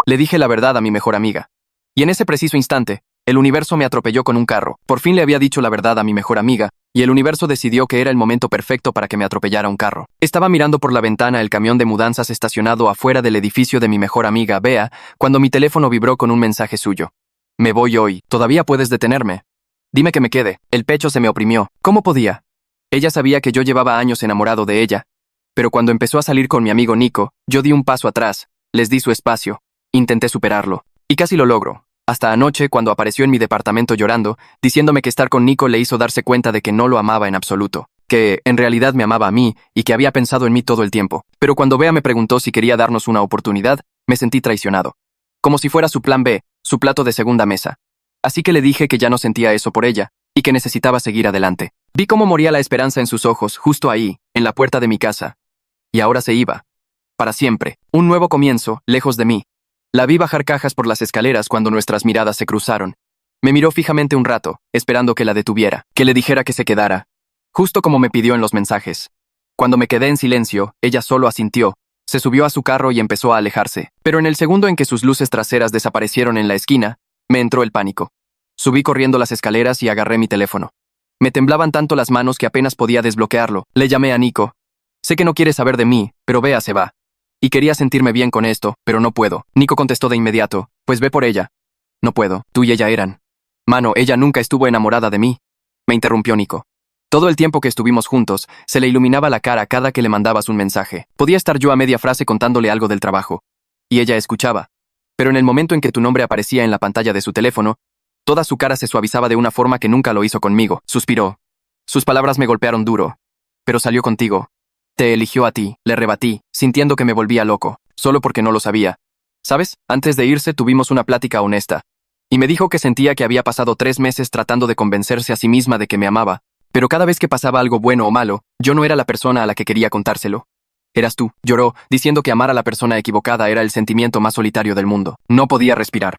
Le dije la verdad a mi mejor amiga. Y en ese preciso instante, el universo me atropelló con un carro. Por fin le había dicho la verdad a mi mejor amiga, y el universo decidió que era el momento perfecto para que me atropellara un carro. Estaba mirando por la ventana el camión de mudanzas estacionado afuera del edificio de mi mejor amiga, Bea, cuando mi teléfono vibró con un mensaje suyo. Me voy hoy. ¿Todavía puedes detenerme? Dime que me quede. El pecho se me oprimió. ¿Cómo podía? Ella sabía que yo llevaba años enamorado de ella, pero cuando empezó a salir con mi amigo Nico, yo di un paso atrás, les di su espacio, intenté superarlo, y casi lo logro. Hasta anoche, cuando apareció en mi departamento llorando, diciéndome que estar con Nico le hizo darse cuenta de que no lo amaba en absoluto, que en realidad me amaba a mí y que había pensado en mí todo el tiempo. Pero cuando Bea me preguntó si quería darnos una oportunidad, me sentí traicionado. Como si fuera su plan B, su plato de segunda mesa. Así que le dije que ya no sentía eso por ella, y que necesitaba seguir adelante. Vi cómo moría la esperanza en sus ojos, justo ahí, en la puerta de mi casa. Y ahora se iba. Para siempre. Un nuevo comienzo, lejos de mí. La vi bajar cajas por las escaleras cuando nuestras miradas se cruzaron. Me miró fijamente un rato, esperando que la detuviera, que le dijera que se quedara. Justo como me pidió en los mensajes. Cuando me quedé en silencio, ella solo asintió. Se subió a su carro y empezó a alejarse. Pero en el segundo en que sus luces traseras desaparecieron en la esquina, me entró el pánico. Subí corriendo las escaleras y agarré mi teléfono. Me temblaban tanto las manos que apenas podía desbloquearlo. Le llamé a Nico. Sé que no quieres saber de mí, pero Bea se va. Y quería sentirme bien con esto, pero no puedo. Nico contestó de inmediato. Pues ve por ella. No puedo. Tú y ella eran. Mano, ella nunca estuvo enamorada de mí. Me interrumpió Nico. Todo el tiempo que estuvimos juntos, se le iluminaba la cara cada que le mandabas un mensaje. Podía estar yo a media frase contándole algo del trabajo. Y ella escuchaba. Pero en el momento en que tu nombre aparecía en la pantalla de su teléfono, toda su cara se suavizaba de una forma que nunca lo hizo conmigo. Suspiró. Sus palabras me golpearon duro. Pero salió contigo. Te eligió a ti, le rebatí, sintiendo que me volvía loco, solo porque no lo sabía. ¿Sabes? Antes de irse tuvimos una plática honesta. Y me dijo que sentía que había pasado 3 meses tratando de convencerse a sí misma de que me amaba, pero cada vez que pasaba algo bueno o malo, yo no era la persona a la que quería contárselo. Eras tú, lloró, diciendo que amar a la persona equivocada era el sentimiento más solitario del mundo. No podía respirar.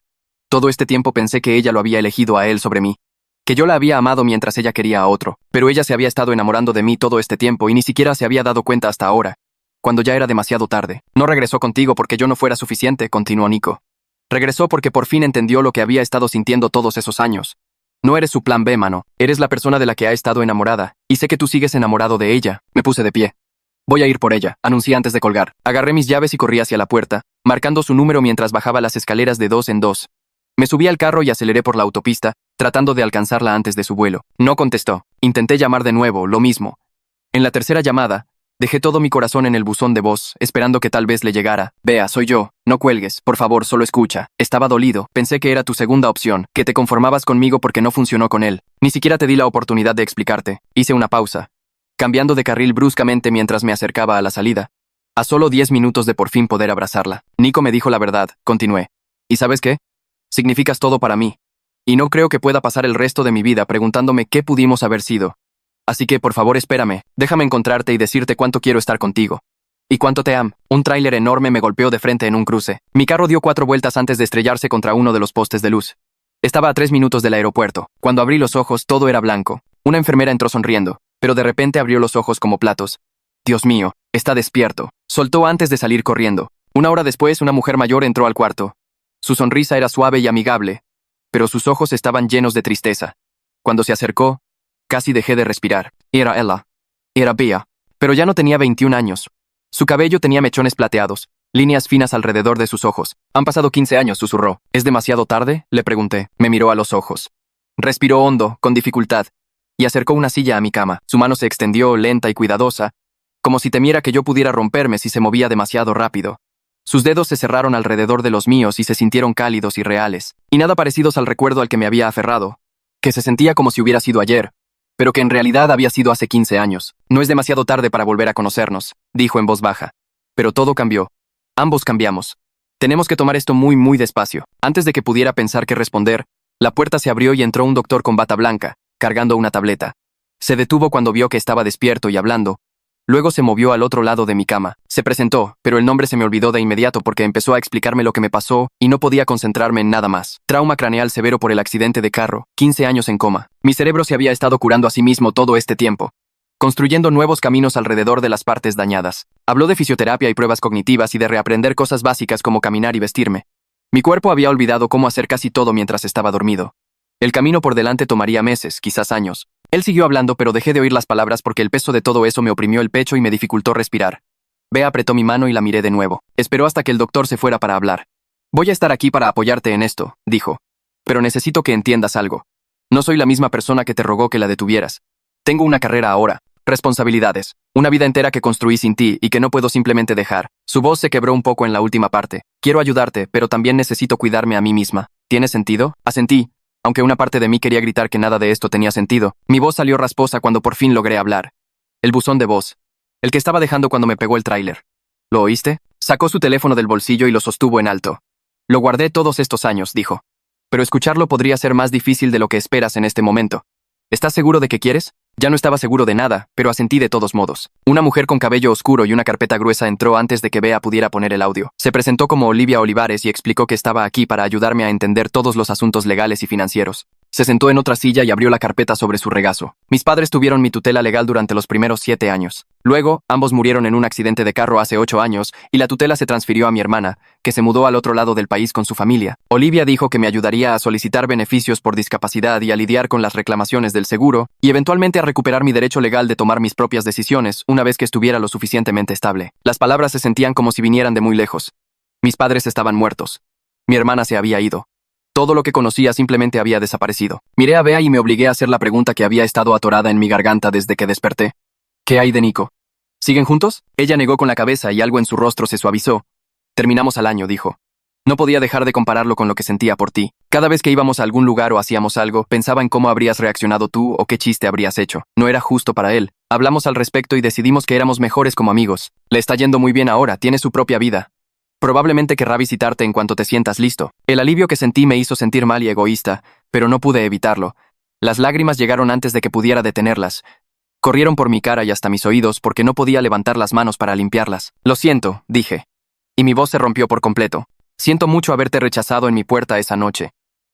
Todo este tiempo pensé que ella lo había elegido a él sobre mí. Que yo la había amado mientras ella quería a otro, pero ella se había estado enamorando de mí todo este tiempo y ni siquiera se había dado cuenta hasta ahora, cuando ya era demasiado tarde. No regresó contigo porque yo no fuera suficiente, continuó Nico. Regresó porque por fin entendió lo que había estado sintiendo todos esos años. No eres su plan B, mano, eres la persona de la que ha estado enamorada, y sé que tú sigues enamorado de ella. Me puse de pie. Voy a ir por ella, anuncié antes de colgar. Agarré mis llaves y corrí hacia la puerta, marcando su número mientras bajaba las escaleras de 2 en 2. Me subí al carro y aceleré por la autopista, tratando de alcanzarla antes de su vuelo. No contestó. Intenté llamar de nuevo, lo mismo. En la tercera llamada, dejé todo mi corazón en el buzón de voz, esperando que tal vez le llegara. Bea, soy yo. No cuelgues, por favor, solo escucha. Estaba dolido. Pensé que era tu segunda opción, que te conformabas conmigo porque no funcionó con él. Ni siquiera te di la oportunidad de explicarte. Hice una pausa, cambiando de carril bruscamente mientras me acercaba a la salida. A solo 10 minutos de por fin poder abrazarla. Nico me dijo la verdad, continué. ¿Y sabes qué? Significas todo para mí. Y no creo que pueda pasar el resto de mi vida preguntándome qué pudimos haber sido. Así que, por favor, espérame, déjame encontrarte y decirte cuánto quiero estar contigo. Y cuánto te amo. Un tráiler enorme me golpeó de frente en un cruce. Mi carro dio 4 vueltas antes de estrellarse contra uno de los postes de luz. Estaba a 3 minutos del aeropuerto. Cuando abrí los ojos, todo era blanco. Una enfermera entró sonriendo, pero de repente abrió los ojos como platos. Dios mío, está despierto. Soltó antes de salir corriendo. 1 hora después, una mujer mayor entró al cuarto. Su sonrisa era suave y amigable, pero sus ojos estaban llenos de tristeza. Cuando se acercó, casi dejé de respirar. Era ella. Era Bea, pero ya no tenía 21 años. Su cabello tenía mechones plateados, líneas finas alrededor de sus ojos. Han pasado 15 años, susurró. ¿Es demasiado tarde?, le pregunté. Me miró a los ojos. Respiró hondo, con dificultad, y acercó una silla a mi cama. Su mano se extendió, lenta y cuidadosa, como si temiera que yo pudiera romperme si se movía demasiado rápido. Sus dedos se cerraron alrededor de los míos y se sintieron cálidos y reales, y nada parecidos al recuerdo al que me había aferrado, que se sentía como si hubiera sido ayer, pero que en realidad había sido hace 15 años. No es demasiado tarde para volver a conocernos, dijo en voz baja. Pero todo cambió. Ambos cambiamos. Tenemos que tomar esto muy despacio. Antes de que pudiera pensar qué responder, la puerta se abrió y entró un doctor con bata blanca, cargando una tableta. Se detuvo cuando vio que estaba despierto y hablando. Luego se movió al otro lado de mi cama. Se presentó, pero el nombre se me olvidó de inmediato porque empezó a explicarme lo que me pasó y no podía concentrarme en nada más. Trauma craneal severo por el accidente de carro, 15 años en coma. Mi cerebro se había estado curando a sí mismo todo este tiempo, construyendo nuevos caminos alrededor de las partes dañadas. Habló de fisioterapia y pruebas cognitivas y de reaprender cosas básicas como caminar y vestirme. Mi cuerpo había olvidado cómo hacer casi todo mientras estaba dormido. El camino por delante tomaría meses, quizás años. Él siguió hablando, pero dejé de oír las palabras porque el peso de todo eso me oprimió el pecho y me dificultó respirar. Bea apretó mi mano y la miré de nuevo. Esperó hasta que el doctor se fuera para hablar. Voy a estar aquí para apoyarte en esto, dijo. Pero necesito que entiendas algo. No soy la misma persona que te rogó que la detuvieras. Tengo una carrera ahora, responsabilidades, una vida entera que construí sin ti y que no puedo simplemente dejar. Su voz se quebró un poco en la última parte. Quiero ayudarte, pero también necesito cuidarme a mí misma. ¿Tiene sentido? Asentí. Aunque una parte de mí quería gritar que nada de esto tenía sentido, mi voz salió rasposa cuando por fin logré hablar. El buzón de voz. El que estaba dejando cuando me pegó el tráiler. ¿Lo oíste? Sacó su teléfono del bolsillo y lo sostuvo en alto. Lo guardé todos estos años, dijo. Pero escucharlo podría ser más difícil de lo que esperas en este momento. ¿Estás seguro de que quieres? Ya no estaba seguro de nada, pero asentí de todos modos. Una mujer con cabello oscuro y una carpeta gruesa entró antes de que Bea pudiera poner el audio. Se presentó como Olivia Olivares y explicó que estaba aquí para ayudarme a entender todos los asuntos legales y financieros. Se sentó en otra silla y abrió la carpeta sobre su regazo. Mis padres tuvieron mi tutela legal durante los primeros 7 años. Luego, ambos murieron en un accidente de carro hace 8 años y la tutela se transfirió a mi hermana, que se mudó al otro lado del país con su familia. Olivia dijo que me ayudaría a solicitar beneficios por discapacidad y a lidiar con las reclamaciones del seguro y eventualmente a recuperar mi derecho legal de tomar mis propias decisiones una vez que estuviera lo suficientemente estable. Las palabras se sentían como si vinieran de muy lejos. Mis padres estaban muertos. Mi hermana se había ido. Todo lo que conocía simplemente había desaparecido. Miré a Bea y me obligué a hacer la pregunta que había estado atorada en mi garganta desde que desperté. ¿Qué hay de Nico? ¿Siguen juntos? Ella negó con la cabeza y algo en su rostro se suavizó. Terminamos al año, dijo. No podía dejar de compararlo con lo que sentía por ti. Cada vez que íbamos a algún lugar o hacíamos algo, pensaba en cómo habrías reaccionado tú o qué chiste habrías hecho. No era justo para él. Hablamos al respecto y decidimos que éramos mejores como amigos. Le está yendo muy bien ahora, tiene su propia vida. Probablemente querrá visitarte en cuanto te sientas listo. El alivio que sentí me hizo sentir mal y egoísta, pero no pude evitarlo. Las lágrimas llegaron antes de que pudiera detenerlas. Corrieron por mi cara y hasta mis oídos porque no podía levantar las manos para limpiarlas. Lo siento, dije. Y mi voz se rompió por completo. Siento mucho haberte rechazado en mi puerta esa noche.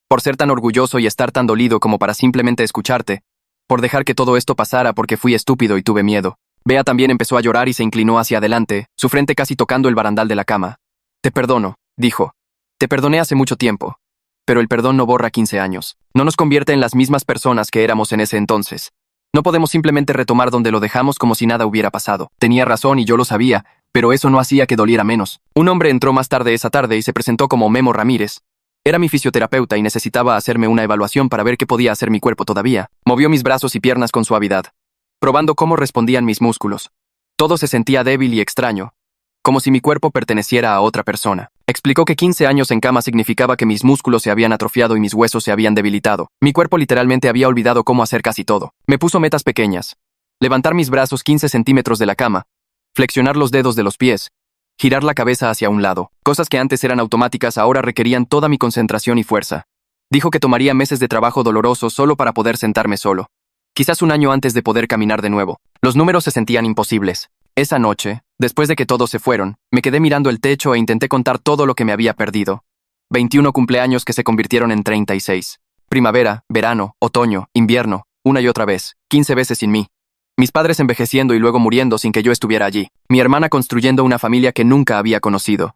Por ser tan orgulloso y estar tan dolido como para simplemente escucharte. Por dejar que todo esto pasara porque fui estúpido y tuve miedo. Bea también empezó a llorar y se inclinó hacia adelante, su frente casi tocando el barandal de la cama. Te perdono, dijo. Te perdoné hace mucho tiempo. Pero el perdón no borra 15 años. No nos convierte en las mismas personas que éramos en ese entonces. No podemos simplemente retomar donde lo dejamos como si nada hubiera pasado. Tenía razón y yo lo sabía, pero eso no hacía que doliera menos. Un hombre entró más tarde esa tarde y se presentó como Memo Ramírez. Era mi fisioterapeuta y necesitaba hacerme una evaluación para ver qué podía hacer mi cuerpo todavía. Movió mis brazos y piernas con suavidad, probando cómo respondían mis músculos. Todo se sentía débil y extraño, como si mi cuerpo perteneciera a otra persona. Explicó que 15 años en cama significaba que mis músculos se habían atrofiado y mis huesos se habían debilitado. Mi cuerpo literalmente había olvidado cómo hacer casi todo. Me puso metas pequeñas. Levantar mis brazos 15 centímetros de la cama, flexionar los dedos de los pies, girar la cabeza hacia un lado. Cosas que antes eran automáticas ahora requerían toda mi concentración y fuerza. Dijo que tomaría meses de trabajo doloroso solo para poder sentarme solo. Quizás un año antes de poder caminar de nuevo. Los números se sentían imposibles. Esa noche, después de que todos se fueron, me quedé mirando el techo e intenté contar todo lo que me había perdido. 21 cumpleaños que se convirtieron en 36. Primavera, verano, otoño, invierno, una y otra vez, 15 veces sin mí. Mis padres envejeciendo y luego muriendo sin que yo estuviera allí. Mi hermana construyendo una familia que nunca había conocido.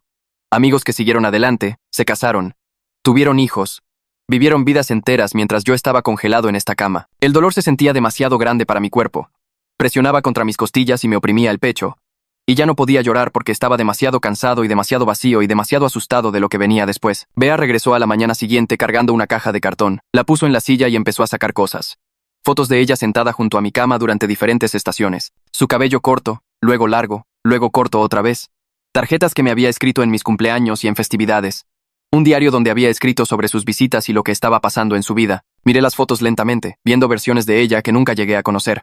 Amigos que siguieron adelante, se casaron, tuvieron hijos, vivieron vidas enteras mientras yo estaba congelado en esta cama. El dolor se sentía demasiado grande para mi cuerpo. Presionaba contra mis costillas y me oprimía el pecho. Y ya no podía llorar porque estaba demasiado cansado y demasiado vacío y demasiado asustado de lo que venía después. Bea regresó a la mañana siguiente cargando una caja de cartón. La puso en la silla y empezó a sacar cosas. Fotos de ella sentada junto a mi cama durante diferentes estaciones. Su cabello corto, luego largo, luego corto otra vez. Tarjetas que me había escrito en mis cumpleaños y en festividades. Un diario donde había escrito sobre sus visitas y lo que estaba pasando en su vida. Miré las fotos lentamente, viendo versiones de ella que nunca llegué a conocer.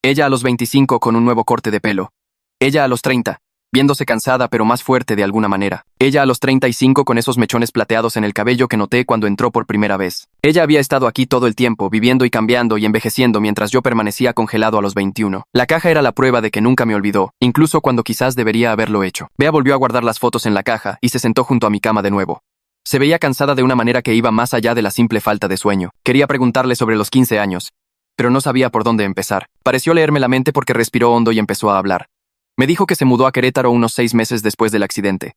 Ella a los 25 con un nuevo corte de pelo. Ella a los 30, viéndose cansada pero más fuerte de alguna manera. Ella a los 35 con esos mechones plateados en el cabello que noté cuando entró por primera vez. Ella había estado aquí todo el tiempo, viviendo y cambiando y envejeciendo mientras yo permanecía congelado a los 21. La caja era la prueba de que nunca me olvidó, incluso cuando quizás debería haberlo hecho. Bea volvió a guardar las fotos en la caja y se sentó junto a mi cama de nuevo. Se veía cansada de una manera que iba más allá de la simple falta de sueño. Quería preguntarle sobre los 15 años, pero no sabía por dónde empezar. Pareció leerme la mente porque respiró hondo y empezó a hablar. Me dijo que se mudó a Querétaro unos 6 meses después del accidente.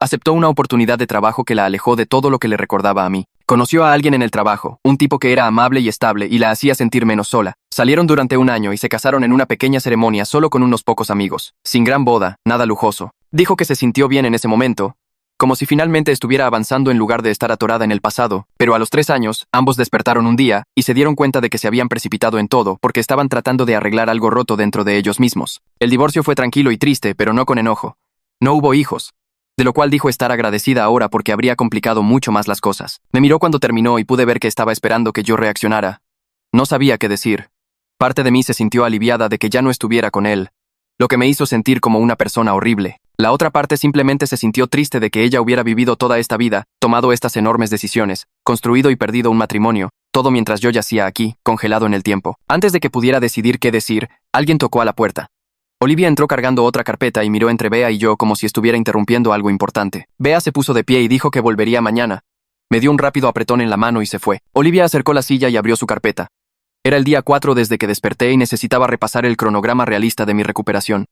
Aceptó una oportunidad de trabajo que la alejó de todo lo que le recordaba a mí. Conoció a alguien en el trabajo, un tipo que era amable y estable y la hacía sentir menos sola. Salieron durante un año y se casaron en una pequeña ceremonia solo con unos pocos amigos. Sin gran boda, nada lujoso. Dijo que se sintió bien en ese momento, como si finalmente estuviera avanzando en lugar de estar atorada en el pasado, pero a los 3 años, ambos despertaron un día y se dieron cuenta de que se habían precipitado en todo porque estaban tratando de arreglar algo roto dentro de ellos mismos. El divorcio fue tranquilo y triste, pero no con enojo. No hubo hijos, de lo cual dijo estar agradecida ahora porque habría complicado mucho más las cosas. Me miró cuando terminó y pude ver que estaba esperando que yo reaccionara. No sabía qué decir. Parte de mí se sintió aliviada de que ya no estuviera con él, lo que me hizo sentir como una persona horrible. La otra parte simplemente se sintió triste de que ella hubiera vivido toda esta vida, tomado estas enormes decisiones, construido y perdido un matrimonio, todo mientras yo yacía aquí, congelado en el tiempo. Antes de que pudiera decidir qué decir, alguien tocó a la puerta. Olivia entró cargando otra carpeta y miró entre Bea y yo como si estuviera interrumpiendo algo importante. Bea se puso de pie y dijo que volvería mañana. Me dio un rápido apretón en la mano y se fue. Olivia acercó la silla y abrió su carpeta. Era el día 4 desde que desperté y necesitaba repasar el cronograma realista de mi recuperación.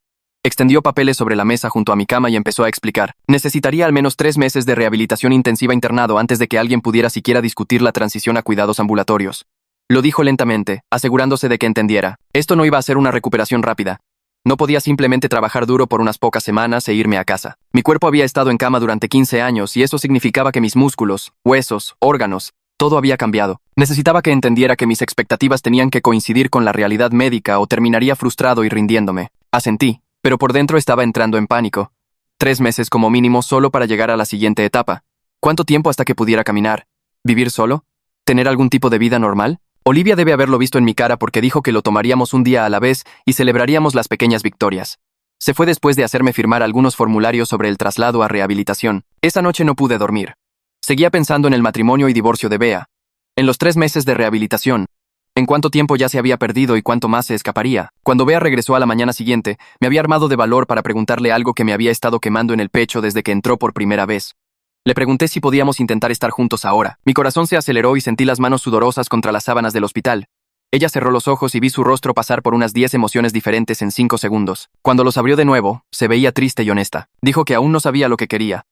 Extendió papeles sobre la mesa junto a mi cama y empezó a explicar. Necesitaría al menos 3 meses de rehabilitación intensiva internado antes de que alguien pudiera siquiera discutir la transición a cuidados ambulatorios. Lo dijo lentamente, asegurándose de que entendiera. Esto no iba a ser una recuperación rápida. No podía simplemente trabajar duro por unas pocas semanas e irme a casa. Mi cuerpo había estado en cama durante 15 años y eso significaba que mis músculos, huesos, órganos, todo había cambiado. Necesitaba que entendiera que mis expectativas tenían que coincidir con la realidad médica o terminaría frustrado y rindiéndome. Asentí, pero por dentro estaba entrando en pánico. 3 meses como mínimo solo para llegar a la siguiente etapa. ¿Cuánto tiempo hasta que pudiera caminar? ¿Vivir solo? ¿Tener algún tipo de vida normal? Olivia debe haberlo visto en mi cara porque dijo que lo tomaríamos un día a la vez y celebraríamos las pequeñas victorias. Se fue después de hacerme firmar algunos formularios sobre el traslado a rehabilitación. Esa noche no pude dormir. Seguía pensando en el matrimonio y divorcio de Bea, en los 3 meses de rehabilitación, en cuánto tiempo ya se había perdido y cuánto más se escaparía. Cuando Bea regresó a la mañana siguiente, me había armado de valor para preguntarle algo que me había estado quemando en el pecho desde que entró por primera vez. Le pregunté si podíamos intentar estar juntos ahora. Mi corazón se aceleró y sentí las manos sudorosas contra las sábanas del hospital. Ella cerró los ojos y vi su rostro pasar por unas 10 emociones diferentes en 5 segundos. Cuando los abrió de nuevo, se veía triste y honesta. Dijo que aún no sabía lo que quería.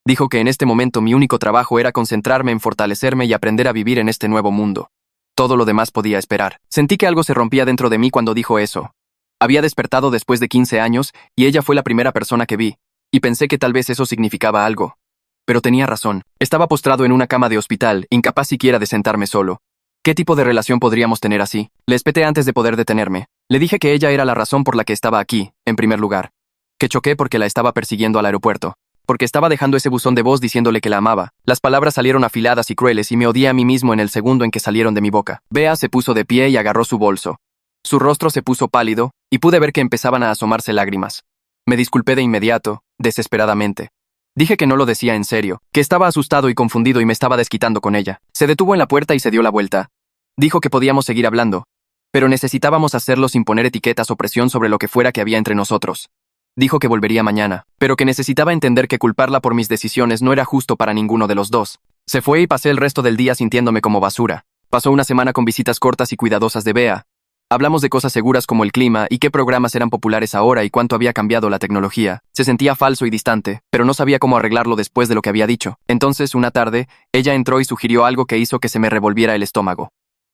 Dijo que en este momento mi único trabajo era concentrarme en fortalecerme y aprender a vivir en este nuevo mundo. Todo lo demás podía esperar. Sentí que algo se rompía dentro de mí cuando dijo eso. Había despertado después de 15 años y ella fue la primera persona que vi, y pensé que tal vez eso significaba algo. Pero tenía razón. Estaba postrado en una cama de hospital, incapaz siquiera de sentarme solo. ¿Qué tipo de relación podríamos tener así? Le espeté antes de poder detenerme. Le dije que ella era la razón por la que estaba aquí, en primer lugar. Que choqué porque la estaba persiguiendo al aeropuerto. Porque estaba dejando ese buzón de voz diciéndole que la amaba. Las palabras salieron afiladas y crueles y me odié a mí mismo en el segundo en que salieron de mi boca. Bea se puso de pie y agarró su bolso. Su rostro se puso pálido y pude ver que empezaban a asomarse lágrimas. Me disculpé de inmediato, desesperadamente. Dije que no lo decía en serio, que estaba asustado y confundido y me estaba desquitando con ella. Se detuvo en la puerta y se dio la vuelta. Dijo que podíamos seguir hablando, pero necesitábamos hacerlo sin poner etiquetas o presión sobre lo que fuera que había entre nosotros. Dijo que volvería mañana, pero que necesitaba entender que culparla por mis decisiones no era justo para ninguno de los dos. Se fue y pasé el resto del día sintiéndome como basura. Pasó una semana con visitas cortas y cuidadosas de Bea. Hablamos de cosas seguras como el clima y qué programas eran populares ahora y cuánto había cambiado la tecnología. Se sentía falso y distante, pero no sabía cómo arreglarlo después de lo que había dicho. Entonces, una tarde, ella entró y sugirió algo que hizo que se me revolviera el estómago.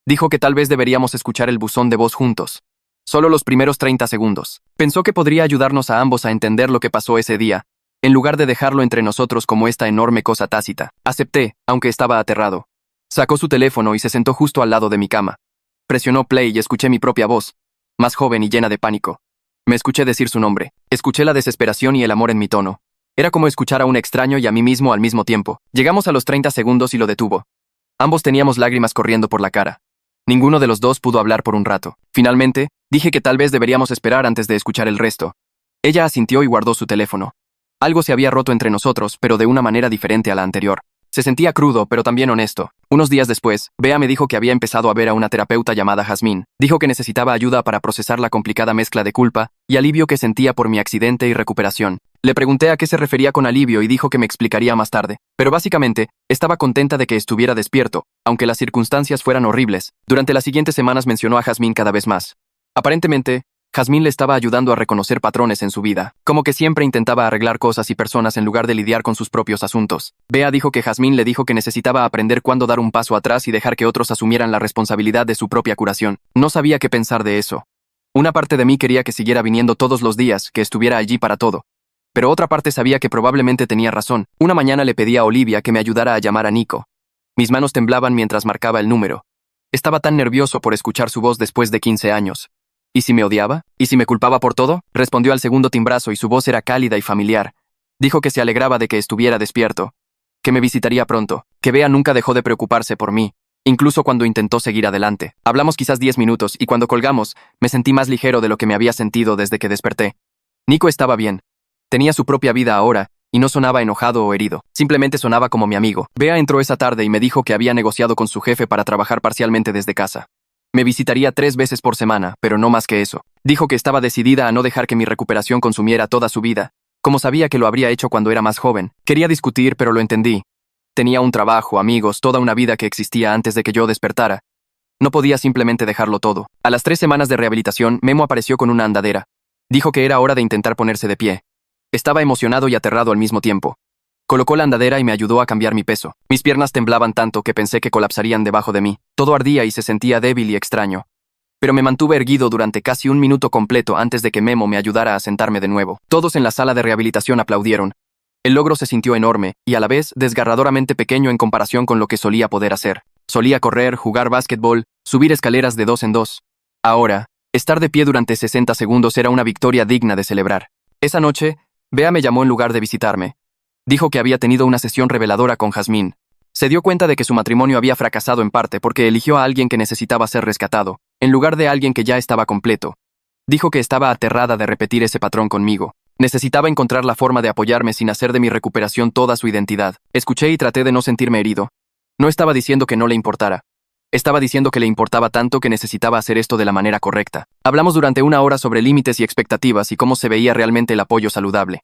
Dijo que tal vez deberíamos escuchar el buzón de voz juntos. Solo los primeros 30 segundos. Pensó que podría ayudarnos a ambos a entender lo que pasó ese día, en lugar de dejarlo entre nosotros como esta enorme cosa tácita. Acepté, aunque estaba aterrado. Sacó su teléfono y se sentó justo al lado de mi cama. Presionó play y escuché mi propia voz, más joven y llena de pánico. Me escuché decir su nombre. Escuché la desesperación y el amor en mi tono. Era como escuchar a un extraño y a mí mismo al mismo tiempo. Llegamos a los 30 segundos y lo detuvo. Ambos teníamos lágrimas corriendo por la cara. Ninguno de los dos pudo hablar por un rato. Finalmente, dije que tal vez deberíamos esperar antes de escuchar el resto. Ella asintió y guardó su teléfono. Algo se había roto entre nosotros, pero de una manera diferente a la anterior. Se sentía crudo, pero también honesto. Unos días después, Bea me dijo que había empezado a ver a una terapeuta llamada Jazmín. Dijo que necesitaba ayuda para procesar la complicada mezcla de culpa y alivio que sentía por mi accidente y recuperación. Le pregunté a qué se refería con alivio y dijo que me explicaría más tarde. Pero básicamente, estaba contenta de que estuviera despierto, aunque las circunstancias fueran horribles. Durante las siguientes semanas mencionó a Jazmín cada vez más. Aparentemente, Jazmín le estaba ayudando a reconocer patrones en su vida, como que siempre intentaba arreglar cosas y personas en lugar de lidiar con sus propios asuntos. Bea dijo que Jazmín le dijo que necesitaba aprender cuándo dar un paso atrás y dejar que otros asumieran la responsabilidad de su propia curación. No sabía qué pensar de eso. Una parte de mí quería que siguiera viniendo todos los días, que estuviera allí para todo. Pero otra parte sabía que probablemente tenía razón. Una mañana le pedí a Olivia que me ayudara a llamar a Nico. Mis manos temblaban mientras marcaba el número. Estaba tan nervioso por escuchar su voz después de 15 años. ¿Y si me odiaba? ¿Y si me culpaba por todo? Respondió al segundo timbrazo y su voz era cálida y familiar. Dijo que se alegraba de que estuviera despierto, que me visitaría pronto, que Bea nunca dejó de preocuparse por mí, incluso cuando intentó seguir adelante. Hablamos quizás 10 minutos y cuando colgamos, me sentí más ligero de lo que me había sentido desde que desperté. Nico estaba bien. Tenía su propia vida ahora, y no sonaba enojado o herido. Simplemente sonaba como mi amigo. Bea entró esa tarde y me dijo que había negociado con su jefe para trabajar parcialmente desde casa. Me visitaría 3 veces por semana, pero no más que eso. Dijo que estaba decidida a no dejar que mi recuperación consumiera toda su vida, como sabía que lo habría hecho cuando era más joven. Quería discutir, pero lo entendí. Tenía un trabajo, amigos, toda una vida que existía antes de que yo despertara. No podía simplemente dejarlo todo. A las 3 semanas de rehabilitación, Memo apareció con una andadera. Dijo que era hora de intentar ponerse de pie. Estaba emocionado y aterrado al mismo tiempo. Colocó la andadera y me ayudó a cambiar mi peso. Mis piernas temblaban tanto que pensé que colapsarían debajo de mí. Todo ardía y se sentía débil y extraño. Pero me mantuve erguido durante casi 1 minuto completo antes de que Memo me ayudara a sentarme de nuevo. Todos en la sala de rehabilitación aplaudieron. El logro se sintió enorme y a la vez desgarradoramente pequeño en comparación con lo que solía poder hacer. Solía correr, jugar básquetbol, subir escaleras de 2 en 2. Ahora, estar de pie durante 60 segundos era una victoria digna de celebrar. Esa noche, Bea me llamó en lugar de visitarme. Dijo que había tenido una sesión reveladora con Jazmín. Se dio cuenta de que su matrimonio había fracasado en parte porque eligió a alguien que necesitaba ser rescatado, en lugar de alguien que ya estaba completo. Dijo que estaba aterrada de repetir ese patrón conmigo. Necesitaba encontrar la forma de apoyarme sin hacer de mi recuperación toda su identidad. Escuché y traté de no sentirme herido. No estaba diciendo que no le importara. Estaba diciendo que le importaba tanto que necesitaba hacer esto de la manera correcta. Hablamos durante 1 hora sobre límites y expectativas y cómo se veía realmente el apoyo saludable.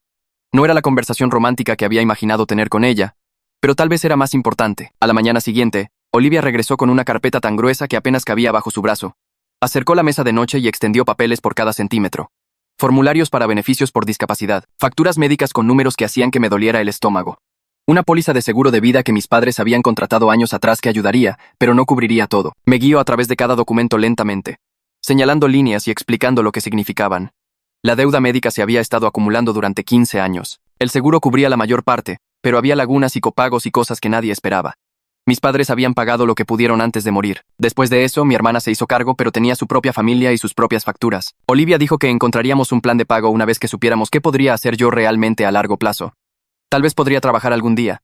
No era la conversación romántica que había imaginado tener con ella, pero tal vez era más importante. A la mañana siguiente, Olivia regresó con una carpeta tan gruesa que apenas cabía bajo su brazo. Acercó la mesa de noche y extendió papeles por cada centímetro. Formularios para beneficios por discapacidad, facturas médicas con números que hacían que me doliera el estómago. Una póliza de seguro de vida que mis padres habían contratado años atrás que ayudaría, pero no cubriría todo. Me guío a través de cada documento lentamente, señalando líneas y explicando lo que significaban. La deuda médica se había estado acumulando durante 15 años. El seguro cubría la mayor parte, pero había lagunas y copagos y cosas que nadie esperaba. Mis padres habían pagado lo que pudieron antes de morir. Después de eso, mi hermana se hizo cargo, pero tenía su propia familia y sus propias facturas. Olivia dijo que encontraríamos un plan de pago una vez que supiéramos qué podría hacer yo realmente a largo plazo. Tal vez podría trabajar algún día.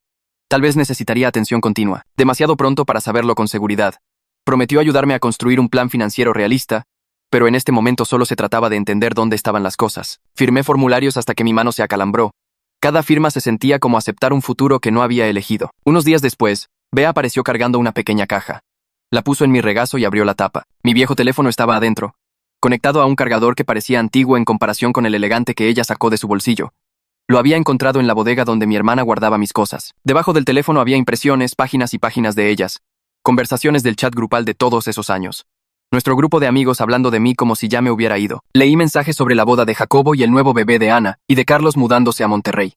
Tal vez necesitaría atención continua. Demasiado pronto para saberlo con seguridad. Prometió ayudarme a construir un plan financiero realista, pero en este momento solo se trataba de entender dónde estaban las cosas. Firmé formularios hasta que mi mano se acalambró. Cada firma se sentía como aceptar un futuro que no había elegido. Unos días después, Bea apareció cargando una pequeña caja. La puso en mi regazo y abrió la tapa. Mi viejo teléfono estaba adentro, conectado a un cargador que parecía antiguo en comparación con el elegante que ella sacó de su bolsillo. Lo había encontrado en la bodega donde mi hermana guardaba mis cosas. Debajo del teléfono había impresiones, páginas y páginas de ellas. Conversaciones del chat grupal de todos esos años. Nuestro grupo de amigos hablando de mí como si ya me hubiera ido. Leí mensajes sobre la boda de Jacobo y el nuevo bebé de Ana, y de Carlos mudándose a Monterrey.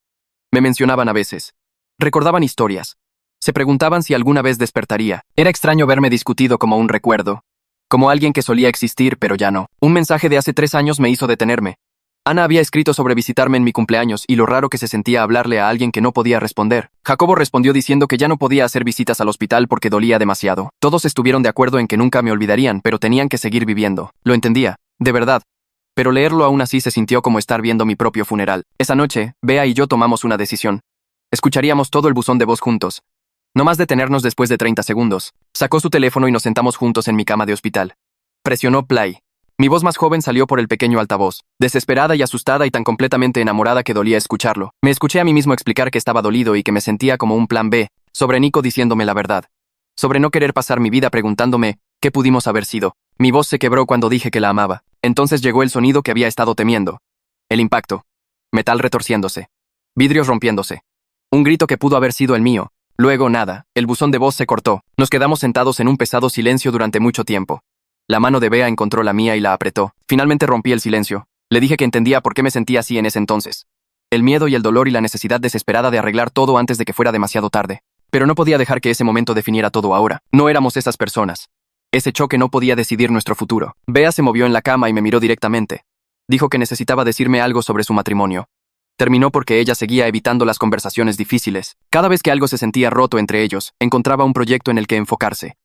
Me mencionaban a veces. Recordaban historias. Se preguntaban si alguna vez despertaría. Era extraño verme discutido como un recuerdo. Como alguien que solía existir, pero ya no. Un mensaje de hace 3 años me hizo detenerme. Ana había escrito sobre visitarme en mi cumpleaños y lo raro que se sentía hablarle a alguien que no podía responder. Jacobo respondió diciendo que ya no podía hacer visitas al hospital porque dolía demasiado. Todos estuvieron de acuerdo en que nunca me olvidarían, pero tenían que seguir viviendo. Lo entendía, de verdad. Pero leerlo aún así se sintió como estar viendo mi propio funeral. Esa noche, Bea y yo tomamos una decisión. Escucharíamos todo el buzón de voz juntos. No más detenernos después de 30 segundos. Sacó su teléfono y nos sentamos juntos en mi cama de hospital. Presionó play. Mi voz más joven salió por el pequeño altavoz, desesperada y asustada y tan completamente enamorada que dolía escucharlo. Me escuché a mí mismo explicar que estaba dolido y que me sentía como un plan B, sobre Nico diciéndome la verdad. Sobre no querer pasar mi vida preguntándome qué pudimos haber sido. Mi voz se quebró cuando dije que la amaba. Entonces llegó el sonido que había estado temiendo. El impacto. Metal retorciéndose. Vidrios rompiéndose. Un grito que pudo haber sido el mío. Luego nada, el buzón de voz se cortó. Nos quedamos sentados en un pesado silencio durante mucho tiempo. La mano de Bea encontró la mía y la apretó. Finalmente rompí el silencio. Le dije que entendía por qué me sentía así en ese entonces. El miedo y el dolor y la necesidad desesperada de arreglar todo antes de que fuera demasiado tarde. Pero no podía dejar que ese momento definiera todo ahora. No éramos esas personas. Ese choque no podía decidir nuestro futuro. Bea se movió en la cama y me miró directamente. Dijo que necesitaba decirme algo sobre su matrimonio. Terminó porque ella seguía evitando las conversaciones difíciles. Cada vez que algo se sentía roto entre ellos, encontraba un proyecto en el que enfocarse.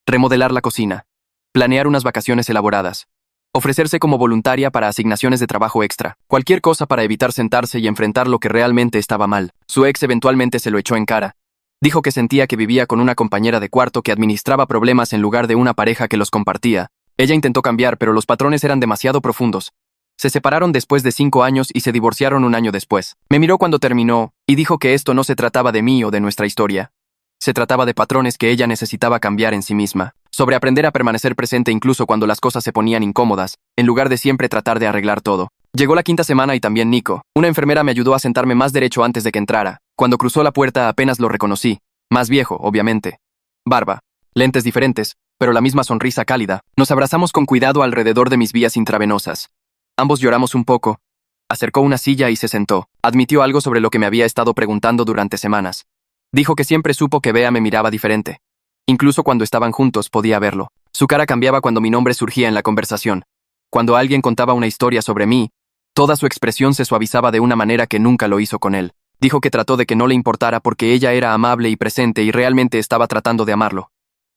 Remodelar la cocina. Planear unas vacaciones elaboradas. Ofrecerse como voluntaria para asignaciones de trabajo extra. Cualquier cosa para evitar sentarse y enfrentar lo que realmente estaba mal. Su ex eventualmente se lo echó en cara. Dijo que sentía que vivía con una compañera de cuarto que administraba problemas en lugar de una pareja que los compartía. Ella intentó cambiar, pero los patrones eran demasiado profundos. Se separaron después de 5 años y se divorciaron un año después. Me miró cuando terminó y dijo que esto no se trataba de mí o de nuestra historia. Se trataba de patrones que ella necesitaba cambiar en sí misma. Sobre aprender a permanecer presente incluso cuando las cosas se ponían incómodas, en lugar de siempre tratar de arreglar todo. Llegó la 5ª semana y también Nico. Una enfermera me ayudó a sentarme más derecho antes de que entrara. Cuando cruzó la puerta apenas lo reconocí. Más viejo, obviamente. Barba. Lentes diferentes, pero la misma sonrisa cálida. Nos abrazamos con cuidado alrededor de mis vías intravenosas. Ambos lloramos un poco. Acercó una silla y se sentó. Admitió algo sobre lo que me había estado preguntando durante semanas. Dijo que siempre supo que Bea me miraba diferente. Incluso cuando estaban juntos podía verlo. Su cara cambiaba cuando mi nombre surgía en la conversación. Cuando alguien contaba una historia sobre mí, toda su expresión se suavizaba de una manera que nunca lo hizo con él. Dijo que trató de que no le importara porque ella era amable y presente y realmente estaba tratando de amarlo.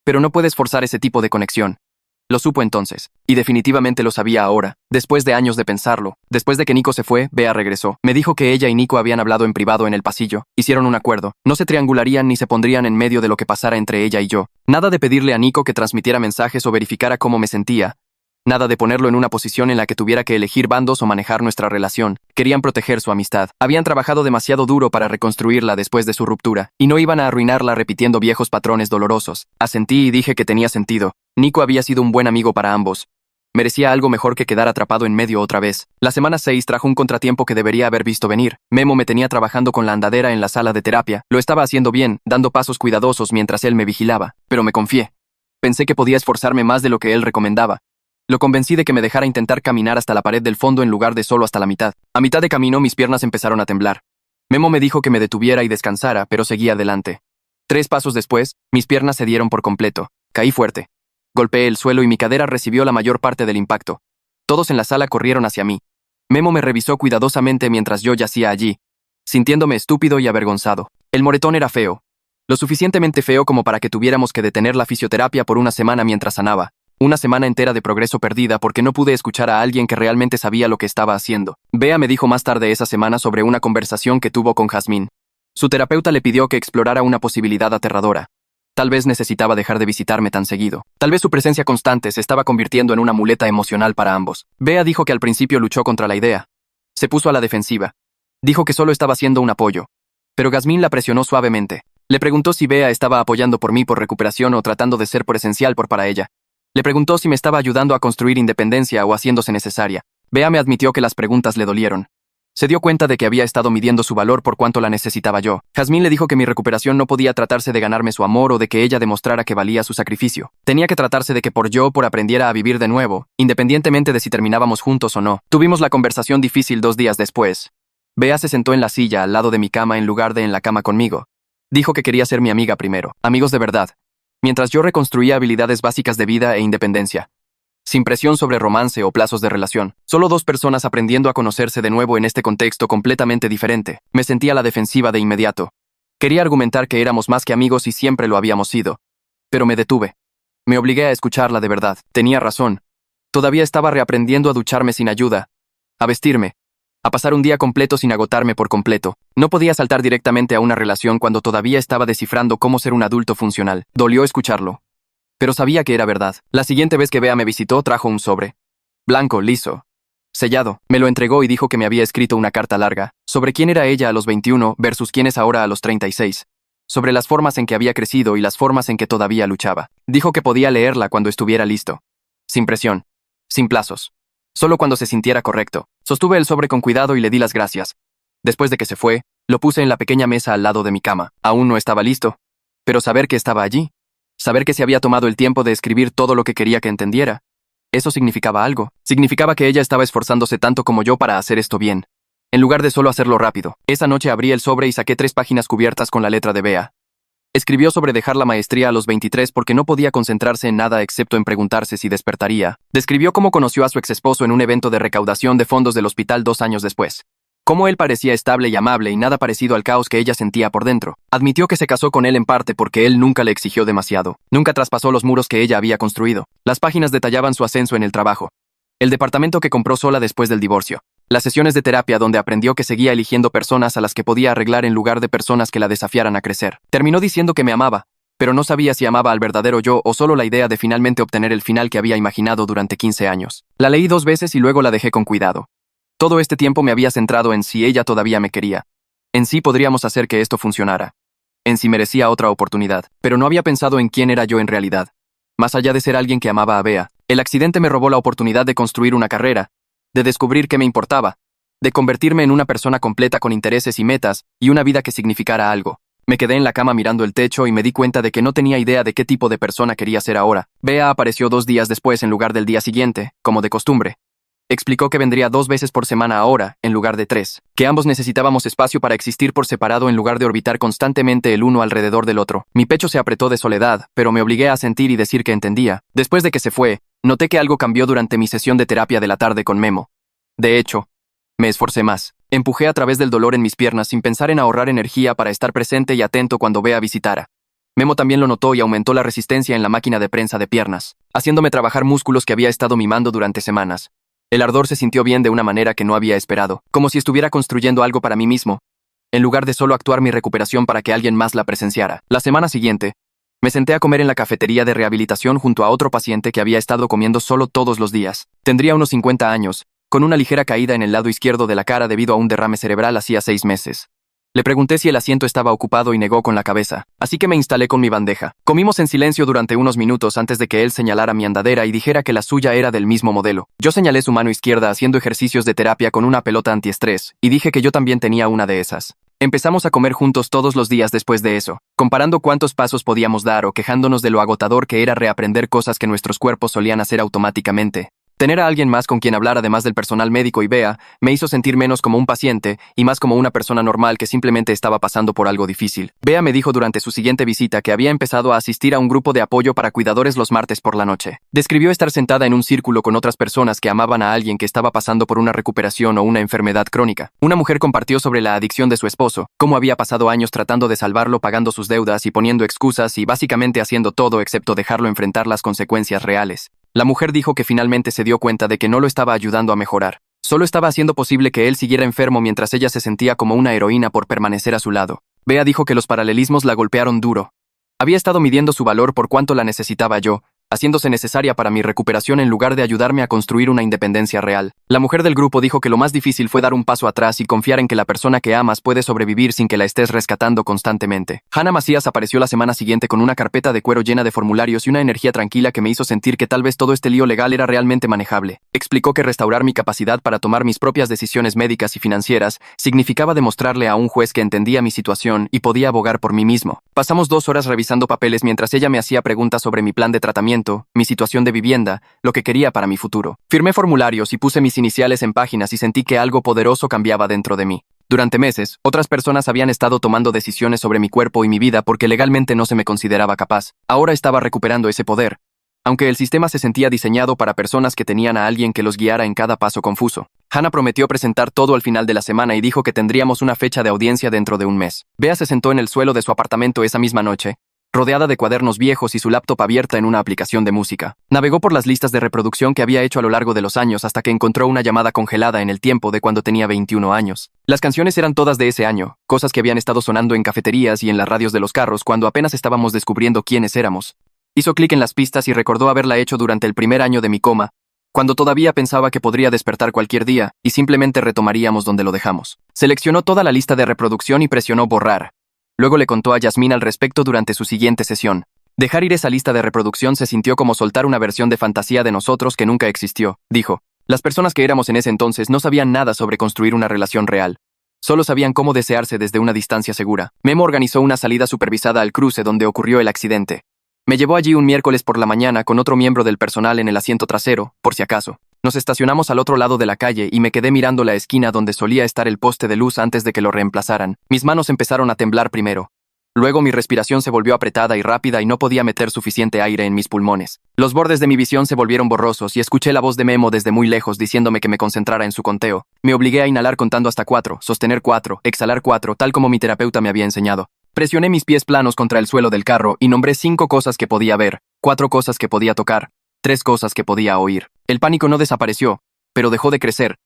Pero no puedes forzar ese tipo de conexión. Lo supo entonces, y definitivamente lo sabía ahora. Después de años de pensarlo, después de que Nico se fue, Bea regresó. Me dijo que ella y Nico habían hablado en privado en el pasillo. Hicieron un acuerdo. No se triangularían ni se pondrían en medio de lo que pasara entre ella y yo. Nada de pedirle a Nico que transmitiera mensajes o verificara cómo me sentía. Nada de ponerlo en una posición en la que tuviera que elegir bandos o manejar nuestra relación. Querían proteger su amistad. Habían trabajado demasiado duro para reconstruirla después de su ruptura, y no iban a arruinarla repitiendo viejos patrones dolorosos. Asentí y dije que tenía sentido. Nico había sido un buen amigo para ambos. Merecía algo mejor que quedar atrapado en medio otra vez. La semana 6 trajo un contratiempo que debería haber visto venir. Memo me tenía trabajando con la andadera en la sala de terapia. Lo estaba haciendo bien, dando pasos cuidadosos mientras él me vigilaba. Pero me confié. Pensé que podía esforzarme más de lo que él recomendaba. Lo convencí de que me dejara intentar caminar hasta la pared del fondo en lugar de solo hasta la mitad. A mitad de camino mis piernas empezaron a temblar. Memo me dijo que me detuviera y descansara, pero seguí adelante. 3 pasos después, mis piernas cedieron por completo. Caí fuerte. Golpeé el suelo y mi cadera recibió la mayor parte del impacto. Todos en la sala corrieron hacia mí. Memo me revisó cuidadosamente mientras yo yacía allí, sintiéndome estúpido y avergonzado. El moretón era feo. Lo suficientemente feo como para que tuviéramos que detener la fisioterapia por una semana mientras sanaba. Una semana entera de progreso perdida porque no pude escuchar a alguien que realmente sabía lo que estaba haciendo. Bea me dijo más tarde esa semana sobre una conversación que tuvo con Jazmín. Su terapeuta le pidió que explorara una posibilidad aterradora. Tal vez necesitaba dejar de visitarme tan seguido. Tal vez su presencia constante se estaba convirtiendo en una muleta emocional para ambos. Bea dijo que al principio luchó contra la idea. Se puso a la defensiva. Dijo que solo estaba siendo un apoyo. Pero Jazmín la presionó suavemente. Le preguntó si Bea estaba apoyando por mí por recuperación o tratando de ser por esencial para ella. Le preguntó si me estaba ayudando a construir independencia o haciéndose necesaria. Bea me admitió que las preguntas le dolieron. Se dio cuenta de que había estado midiendo su valor por cuánto la necesitaba yo. Jazmín le dijo que mi recuperación no podía tratarse de ganarme su amor o de que ella demostrara que valía su sacrificio. Tenía que tratarse de que por aprendiera a vivir de nuevo, independientemente de si terminábamos juntos o no. Tuvimos la conversación difícil 2 días después. Bea se sentó en la silla al lado de mi cama en lugar de en la cama conmigo. Dijo que quería ser mi amiga primero, amigos de verdad. Mientras yo reconstruía habilidades básicas de vida e independencia. Sin presión sobre romance o plazos de relación. Solo 2 personas aprendiendo a conocerse de nuevo en este contexto completamente diferente. Me sentía a la defensiva de inmediato. Quería argumentar que éramos más que amigos y siempre lo habíamos sido. Pero me detuve. Me obligué a escucharla de verdad. Tenía razón. Todavía estaba reaprendiendo a ducharme sin ayuda. A vestirme. A pasar un día completo sin agotarme por completo. No podía saltar directamente a una relación cuando todavía estaba descifrando cómo ser un adulto funcional. Dolió escucharlo. Pero sabía que era verdad. La siguiente vez que Bea me visitó trajo un sobre. Blanco, liso. Sellado. Me lo entregó y dijo que me había escrito una carta larga. Sobre quién era ella a los 21 versus quién es ahora a los 36. Sobre las formas en que había crecido y las formas en que todavía luchaba. Dijo que podía leerla cuando estuviera listo. Sin presión. Sin plazos. Solo cuando se sintiera correcto. Sostuve el sobre con cuidado y le di las gracias. Después de que se fue, lo puse en la pequeña mesa al lado de mi cama. Aún no estaba listo. Pero saber que estaba allí. Saber que se había tomado el tiempo de escribir todo lo que quería que entendiera. Eso significaba algo. Significaba que ella estaba esforzándose tanto como yo para hacer esto bien, en lugar de solo hacerlo rápido. Esa noche abrí el sobre y saqué 3 páginas cubiertas con la letra de Bea. Escribió sobre dejar la maestría a los 23 porque no podía concentrarse en nada excepto en preguntarse si despertaría. Describió cómo conoció a su exesposo en un evento de recaudación de fondos del hospital 2 años después. Cómo él parecía estable y amable y nada parecido al caos que ella sentía por dentro. Admitió que se casó con él en parte porque él nunca le exigió demasiado. Nunca traspasó los muros que ella había construido. Las páginas detallaban su ascenso en el trabajo. El departamento que compró sola después del divorcio. Las sesiones de terapia donde aprendió que seguía eligiendo personas a las que podía arreglar en lugar de personas que la desafiaran a crecer. Terminó diciendo que me amaba, pero no sabía si amaba al verdadero yo o solo la idea de finalmente obtener el final que había imaginado durante 15 años. La leí 2 veces y luego la dejé con cuidado. Todo este tiempo me había centrado en si ella todavía me quería. En si podríamos hacer que esto funcionara. En si merecía otra oportunidad. Pero no había pensado en quién era yo en realidad. Más allá de ser alguien que amaba a Bea, el accidente me robó la oportunidad de construir una carrera, de descubrir qué me importaba, de convertirme en una persona completa con intereses y metas, y una vida que significara algo. Me quedé en la cama mirando el techo y me di cuenta de que no tenía idea de qué tipo de persona quería ser ahora. Bea apareció 2 días después en lugar del día siguiente, como de costumbre. Explicó que vendría 2 veces por semana ahora, en lugar de 3, que ambos necesitábamos espacio para existir por separado en lugar de orbitar constantemente el uno alrededor del otro. Mi pecho se apretó de soledad, pero me obligué a sentir y decir que entendía. Después de que se fue, noté que algo cambió durante mi sesión de terapia de la tarde con Memo. De hecho, me esforcé más. Empujé a través del dolor en mis piernas sin pensar en ahorrar energía para estar presente y atento cuando Bea visitara. Memo también lo notó y aumentó la resistencia en la máquina de prensa de piernas, haciéndome trabajar músculos que había estado mimando durante semanas. El ardor se sintió bien de una manera que no había esperado, como si estuviera construyendo algo para mí mismo, en lugar de solo actuar mi recuperación para que alguien más la presenciara. La semana siguiente, me senté a comer en la cafetería de rehabilitación junto a otro paciente que había estado comiendo solo todos los días. Tendría unos 50 años, con una ligera caída en el lado izquierdo de la cara debido a un derrame cerebral hacía 6 meses. Le pregunté si el asiento estaba ocupado y negó con la cabeza, así que me instalé con mi bandeja. Comimos en silencio durante unos minutos antes de que él señalara mi andadera y dijera que la suya era del mismo modelo. Yo señalé su mano izquierda haciendo ejercicios de terapia con una pelota antiestrés, y dije que yo también tenía una de esas. Empezamos a comer juntos todos los días después de eso, comparando cuántos pasos podíamos dar o quejándonos de lo agotador que era reaprender cosas que nuestros cuerpos solían hacer automáticamente. Tener a alguien más con quien hablar además del personal médico y Bea me hizo sentir menos como un paciente y más como una persona normal que simplemente estaba pasando por algo difícil. Bea me dijo durante su siguiente visita que había empezado a asistir a un grupo de apoyo para cuidadores los martes por la noche. Describió estar sentada en un círculo con otras personas que amaban a alguien que estaba pasando por una recuperación o una enfermedad crónica. Una mujer compartió sobre la adicción de su esposo, cómo había pasado años tratando de salvarlo pagando sus deudas y poniendo excusas y básicamente haciendo todo excepto dejarlo enfrentar las consecuencias reales. La mujer dijo que finalmente se dio cuenta de que no lo estaba ayudando a mejorar. Solo estaba haciendo posible que él siguiera enfermo mientras ella se sentía como una heroína por permanecer a su lado. Bea dijo que los paralelismos la golpearon duro. Había estado midiendo su valor por cuánto la necesitaba yo, haciéndose necesaria para mi recuperación en lugar de ayudarme a construir una independencia real. La mujer del grupo dijo que lo más difícil fue dar un paso atrás y confiar en que la persona que amas puede sobrevivir sin que la estés rescatando constantemente. Hannah Macías apareció la semana siguiente con una carpeta de cuero llena de formularios y una energía tranquila que me hizo sentir que tal vez todo este lío legal era realmente manejable. Explicó que restaurar mi capacidad para tomar mis propias decisiones médicas y financieras significaba demostrarle a un juez que entendía mi situación y podía abogar por mí mismo. Pasamos 2 horas revisando papeles mientras ella me hacía preguntas sobre mi plan de tratamiento, mi situación de vivienda, lo que quería para mi futuro. Firmé formularios y puse mis iniciales en páginas y sentí que algo poderoso cambiaba dentro de mí. Durante meses, otras personas habían estado tomando decisiones sobre mi cuerpo y mi vida porque legalmente no se me consideraba capaz. Ahora estaba recuperando ese poder, aunque el sistema se sentía diseñado para personas que tenían a alguien que los guiara en cada paso confuso. Hannah prometió presentar todo al final de la semana y dijo que tendríamos una fecha de audiencia dentro de un mes. Bea se sentó en el suelo de su apartamento esa misma noche, rodeada de cuadernos viejos y su laptop abierta en una aplicación de música. Navegó por las listas de reproducción que había hecho a lo largo de los años hasta que encontró una llamada congelada en el tiempo de cuando tenía 21 años. Las canciones eran todas de ese año, cosas que habían estado sonando en cafeterías y en las radios de los carros cuando apenas estábamos descubriendo quiénes éramos. Hizo clic en las pistas y recordó haberla hecho durante el primer año de mi coma, cuando todavía pensaba que podría despertar cualquier día y simplemente retomaríamos donde lo dejamos. Seleccionó toda la lista de reproducción y presionó borrar. Luego le contó a Yasmín al respecto durante su siguiente sesión. Dejar ir esa lista de reproducción se sintió como soltar una versión de fantasía de nosotros que nunca existió, dijo. Las personas que éramos en ese entonces no sabían nada sobre construir una relación real. Solo sabían cómo desearse desde una distancia segura. Memo organizó una salida supervisada al cruce donde ocurrió el accidente. Me llevó allí un miércoles por la mañana con otro miembro del personal en el asiento trasero, por si acaso. Nos estacionamos al otro lado de la calle y me quedé mirando la esquina donde solía estar el poste de luz antes de que lo reemplazaran. Mis manos empezaron a temblar primero. Luego mi respiración se volvió apretada y rápida y no podía meter suficiente aire en mis pulmones. Los bordes de mi visión se volvieron borrosos y escuché la voz de Memo desde muy lejos diciéndome que me concentrara en su conteo. Me obligué a inhalar contando hasta 4, sostener 4, exhalar 4, tal como mi terapeuta me había enseñado. Presioné mis pies planos contra el suelo del carro y nombré 5 cosas que podía ver, 4 cosas que podía tocar, 3 cosas que podía oír. El pánico no desapareció, pero dejó de crecer.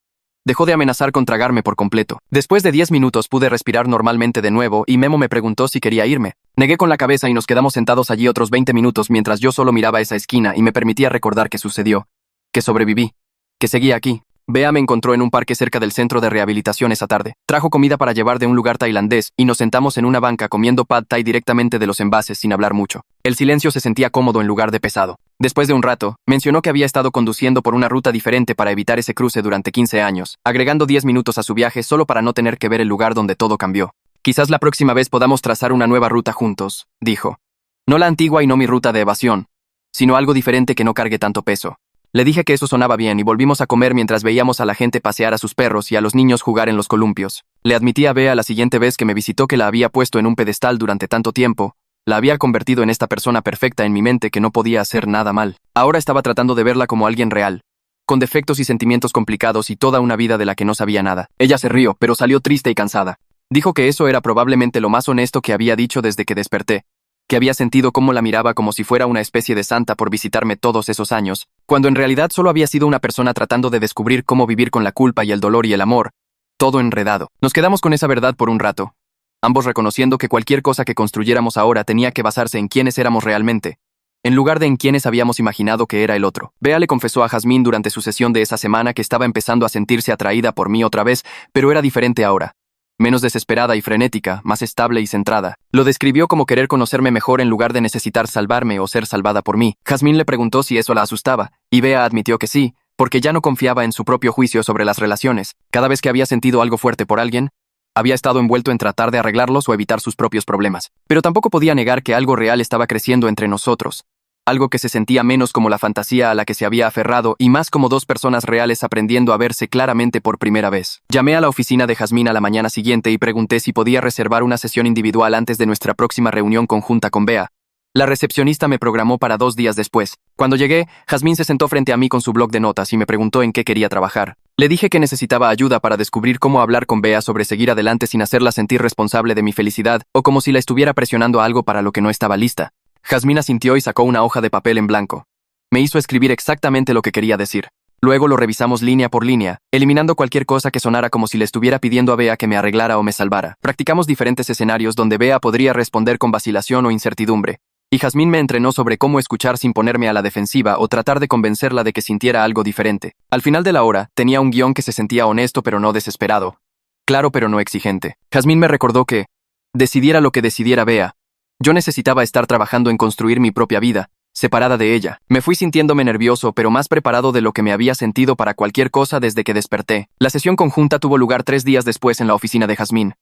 Dejó de amenazar con tragarme por completo. Después de 10 minutos pude respirar normalmente de nuevo y Memo me preguntó si quería irme. Negué con la cabeza y nos quedamos sentados allí otros 20 minutos mientras yo solo miraba esa esquina y me permitía recordar que sucedió, que sobreviví, que seguía aquí. Bea me encontró en un parque cerca del centro de rehabilitación esa tarde. Trajo comida para llevar de un lugar tailandés y nos sentamos en una banca comiendo pad thai directamente de los envases sin hablar mucho. El silencio se sentía cómodo en lugar de pesado. Después de un rato, mencionó que había estado conduciendo por una ruta diferente para evitar ese cruce durante 15 años, agregando 10 minutos a su viaje solo para no tener que ver el lugar donde todo cambió. Quizás la próxima vez podamos trazar una nueva ruta juntos, dijo. No la antigua y no mi ruta de evasión, sino algo diferente que no cargue tanto peso. Le dije que eso sonaba bien y volvimos a comer mientras veíamos a la gente pasear a sus perros y a los niños jugar en los columpios. Le admití a Bea la siguiente vez que me visitó que la había puesto en un pedestal durante tanto tiempo. La había convertido en esta persona perfecta en mi mente que no podía hacer nada mal. Ahora estaba tratando de verla como alguien real, con defectos y sentimientos complicados y toda una vida de la que no sabía nada. Ella se rió, pero salió triste y cansada. Dijo que eso era probablemente lo más honesto que había dicho desde que desperté. Que había sentido cómo la miraba como si fuera una especie de santa por visitarme todos esos años, cuando en realidad solo había sido una persona tratando de descubrir cómo vivir con la culpa y el dolor y el amor, todo enredado. Nos quedamos con esa verdad por un rato, ambos reconociendo que cualquier cosa que construyéramos ahora tenía que basarse en quiénes éramos realmente, en lugar de en quiénes habíamos imaginado que era el otro. Bea le confesó a Jazmín durante su sesión de esa semana que estaba empezando a sentirse atraída por mí otra vez, pero era diferente ahora. Menos desesperada y frenética, más estable y centrada. Lo describió como querer conocerme mejor en lugar de necesitar salvarme o ser salvada por mí. Jazmín le preguntó si eso la asustaba, y Bea admitió que sí, porque ya no confiaba en su propio juicio sobre las relaciones. Cada vez que había sentido algo fuerte por alguien, había estado envuelto en tratar de arreglarlos o evitar sus propios problemas. Pero tampoco podía negar que algo real estaba creciendo entre nosotros. Algo que se sentía menos como la fantasía a la que se había aferrado y más como dos personas reales aprendiendo a verse claramente por primera vez. Llamé a la oficina de Jazmín a la mañana siguiente y pregunté si podía reservar una sesión individual antes de nuestra próxima reunión conjunta con Bea. La recepcionista me programó para 2 días después. Cuando llegué, Jazmín se sentó frente a mí con su bloc de notas y me preguntó en qué quería trabajar. Le dije que necesitaba ayuda para descubrir cómo hablar con Bea sobre seguir adelante sin hacerla sentir responsable de mi felicidad o como si la estuviera presionando a algo para lo que no estaba lista. Jazmín asintió y sacó una hoja de papel en blanco. Me hizo escribir exactamente lo que quería decir. Luego lo revisamos línea por línea, eliminando cualquier cosa que sonara como si le estuviera pidiendo a Bea que me arreglara o me salvara. Practicamos diferentes escenarios donde Bea podría responder con vacilación o incertidumbre. Y Jazmín me entrenó sobre cómo escuchar sin ponerme a la defensiva o tratar de convencerla de que sintiera algo diferente. Al final de la hora, tenía un guión que se sentía honesto pero no desesperado. Claro pero no exigente. Jazmín me recordó que, decidiera lo que decidiera Bea, yo necesitaba estar trabajando en construir mi propia vida, separada de ella. Me fui sintiéndome nervioso, pero más preparado de lo que me había sentido para cualquier cosa desde que desperté. La sesión conjunta tuvo lugar 3 días después en la oficina de Jazmín.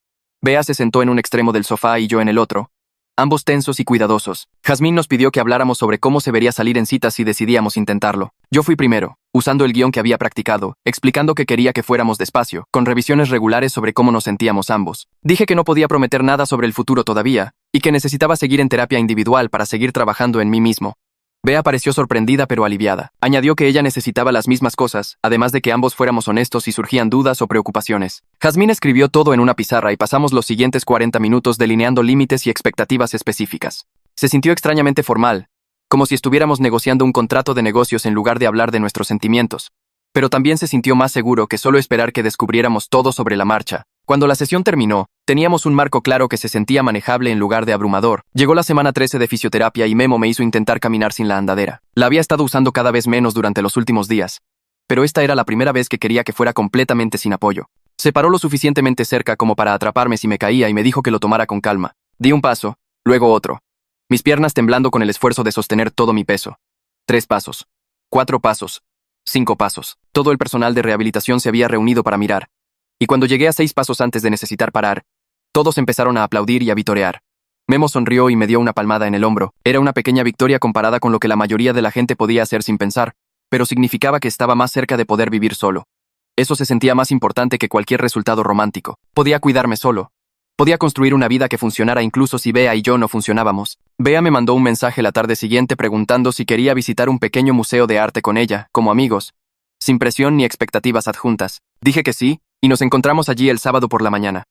Bea se sentó en un extremo del sofá y yo en el otro, ambos tensos y cuidadosos. Jazmín nos pidió que habláramos sobre cómo se vería salir en citas si decidíamos intentarlo. Yo fui primero, usando el guión que había practicado, explicando que quería que fuéramos despacio, con revisiones regulares sobre cómo nos sentíamos ambos. Dije que no podía prometer nada sobre el futuro todavía, y que necesitaba seguir en terapia individual para seguir trabajando en mí mismo. Bea pareció sorprendida pero aliviada. Añadió que ella necesitaba las mismas cosas, además de que ambos fuéramos honestos si surgían dudas o preocupaciones. Jazmín escribió todo en una pizarra y pasamos los siguientes 40 minutos delineando límites y expectativas específicas. Se sintió extrañamente formal, como si estuviéramos negociando un contrato de negocios en lugar de hablar de nuestros sentimientos. Pero también se sintió más seguro que solo esperar que descubriéramos todo sobre la marcha. Cuando la sesión terminó, teníamos un marco claro que se sentía manejable en lugar de abrumador. Llegó la semana 13 de fisioterapia y Memo me hizo intentar caminar sin la andadera. La había estado usando cada vez menos durante los últimos días, pero esta era la primera vez que quería que fuera completamente sin apoyo. Se paró lo suficientemente cerca como para atraparme si me caía y me dijo que lo tomara con calma. Di un paso, luego otro. Mis piernas temblando con el esfuerzo de sostener todo mi peso. 3 pasos. 4 pasos. 5 pasos. Todo el personal de rehabilitación se había reunido para mirar. Y cuando llegué a 6 pasos antes de necesitar parar, todos empezaron a aplaudir y a vitorear. Memo sonrió y me dio una palmada en el hombro. Era una pequeña victoria comparada con lo que la mayoría de la gente podía hacer sin pensar, pero significaba que estaba más cerca de poder vivir solo. Eso se sentía más importante que cualquier resultado romántico. Podía cuidarme solo. Podía construir una vida que funcionara incluso si Bea y yo no funcionábamos. Bea me mandó un mensaje la tarde siguiente preguntando si quería visitar un pequeño museo de arte con ella, como amigos, sin presión ni expectativas adjuntas. Dije que sí, y nos encontramos allí el sábado por la mañana.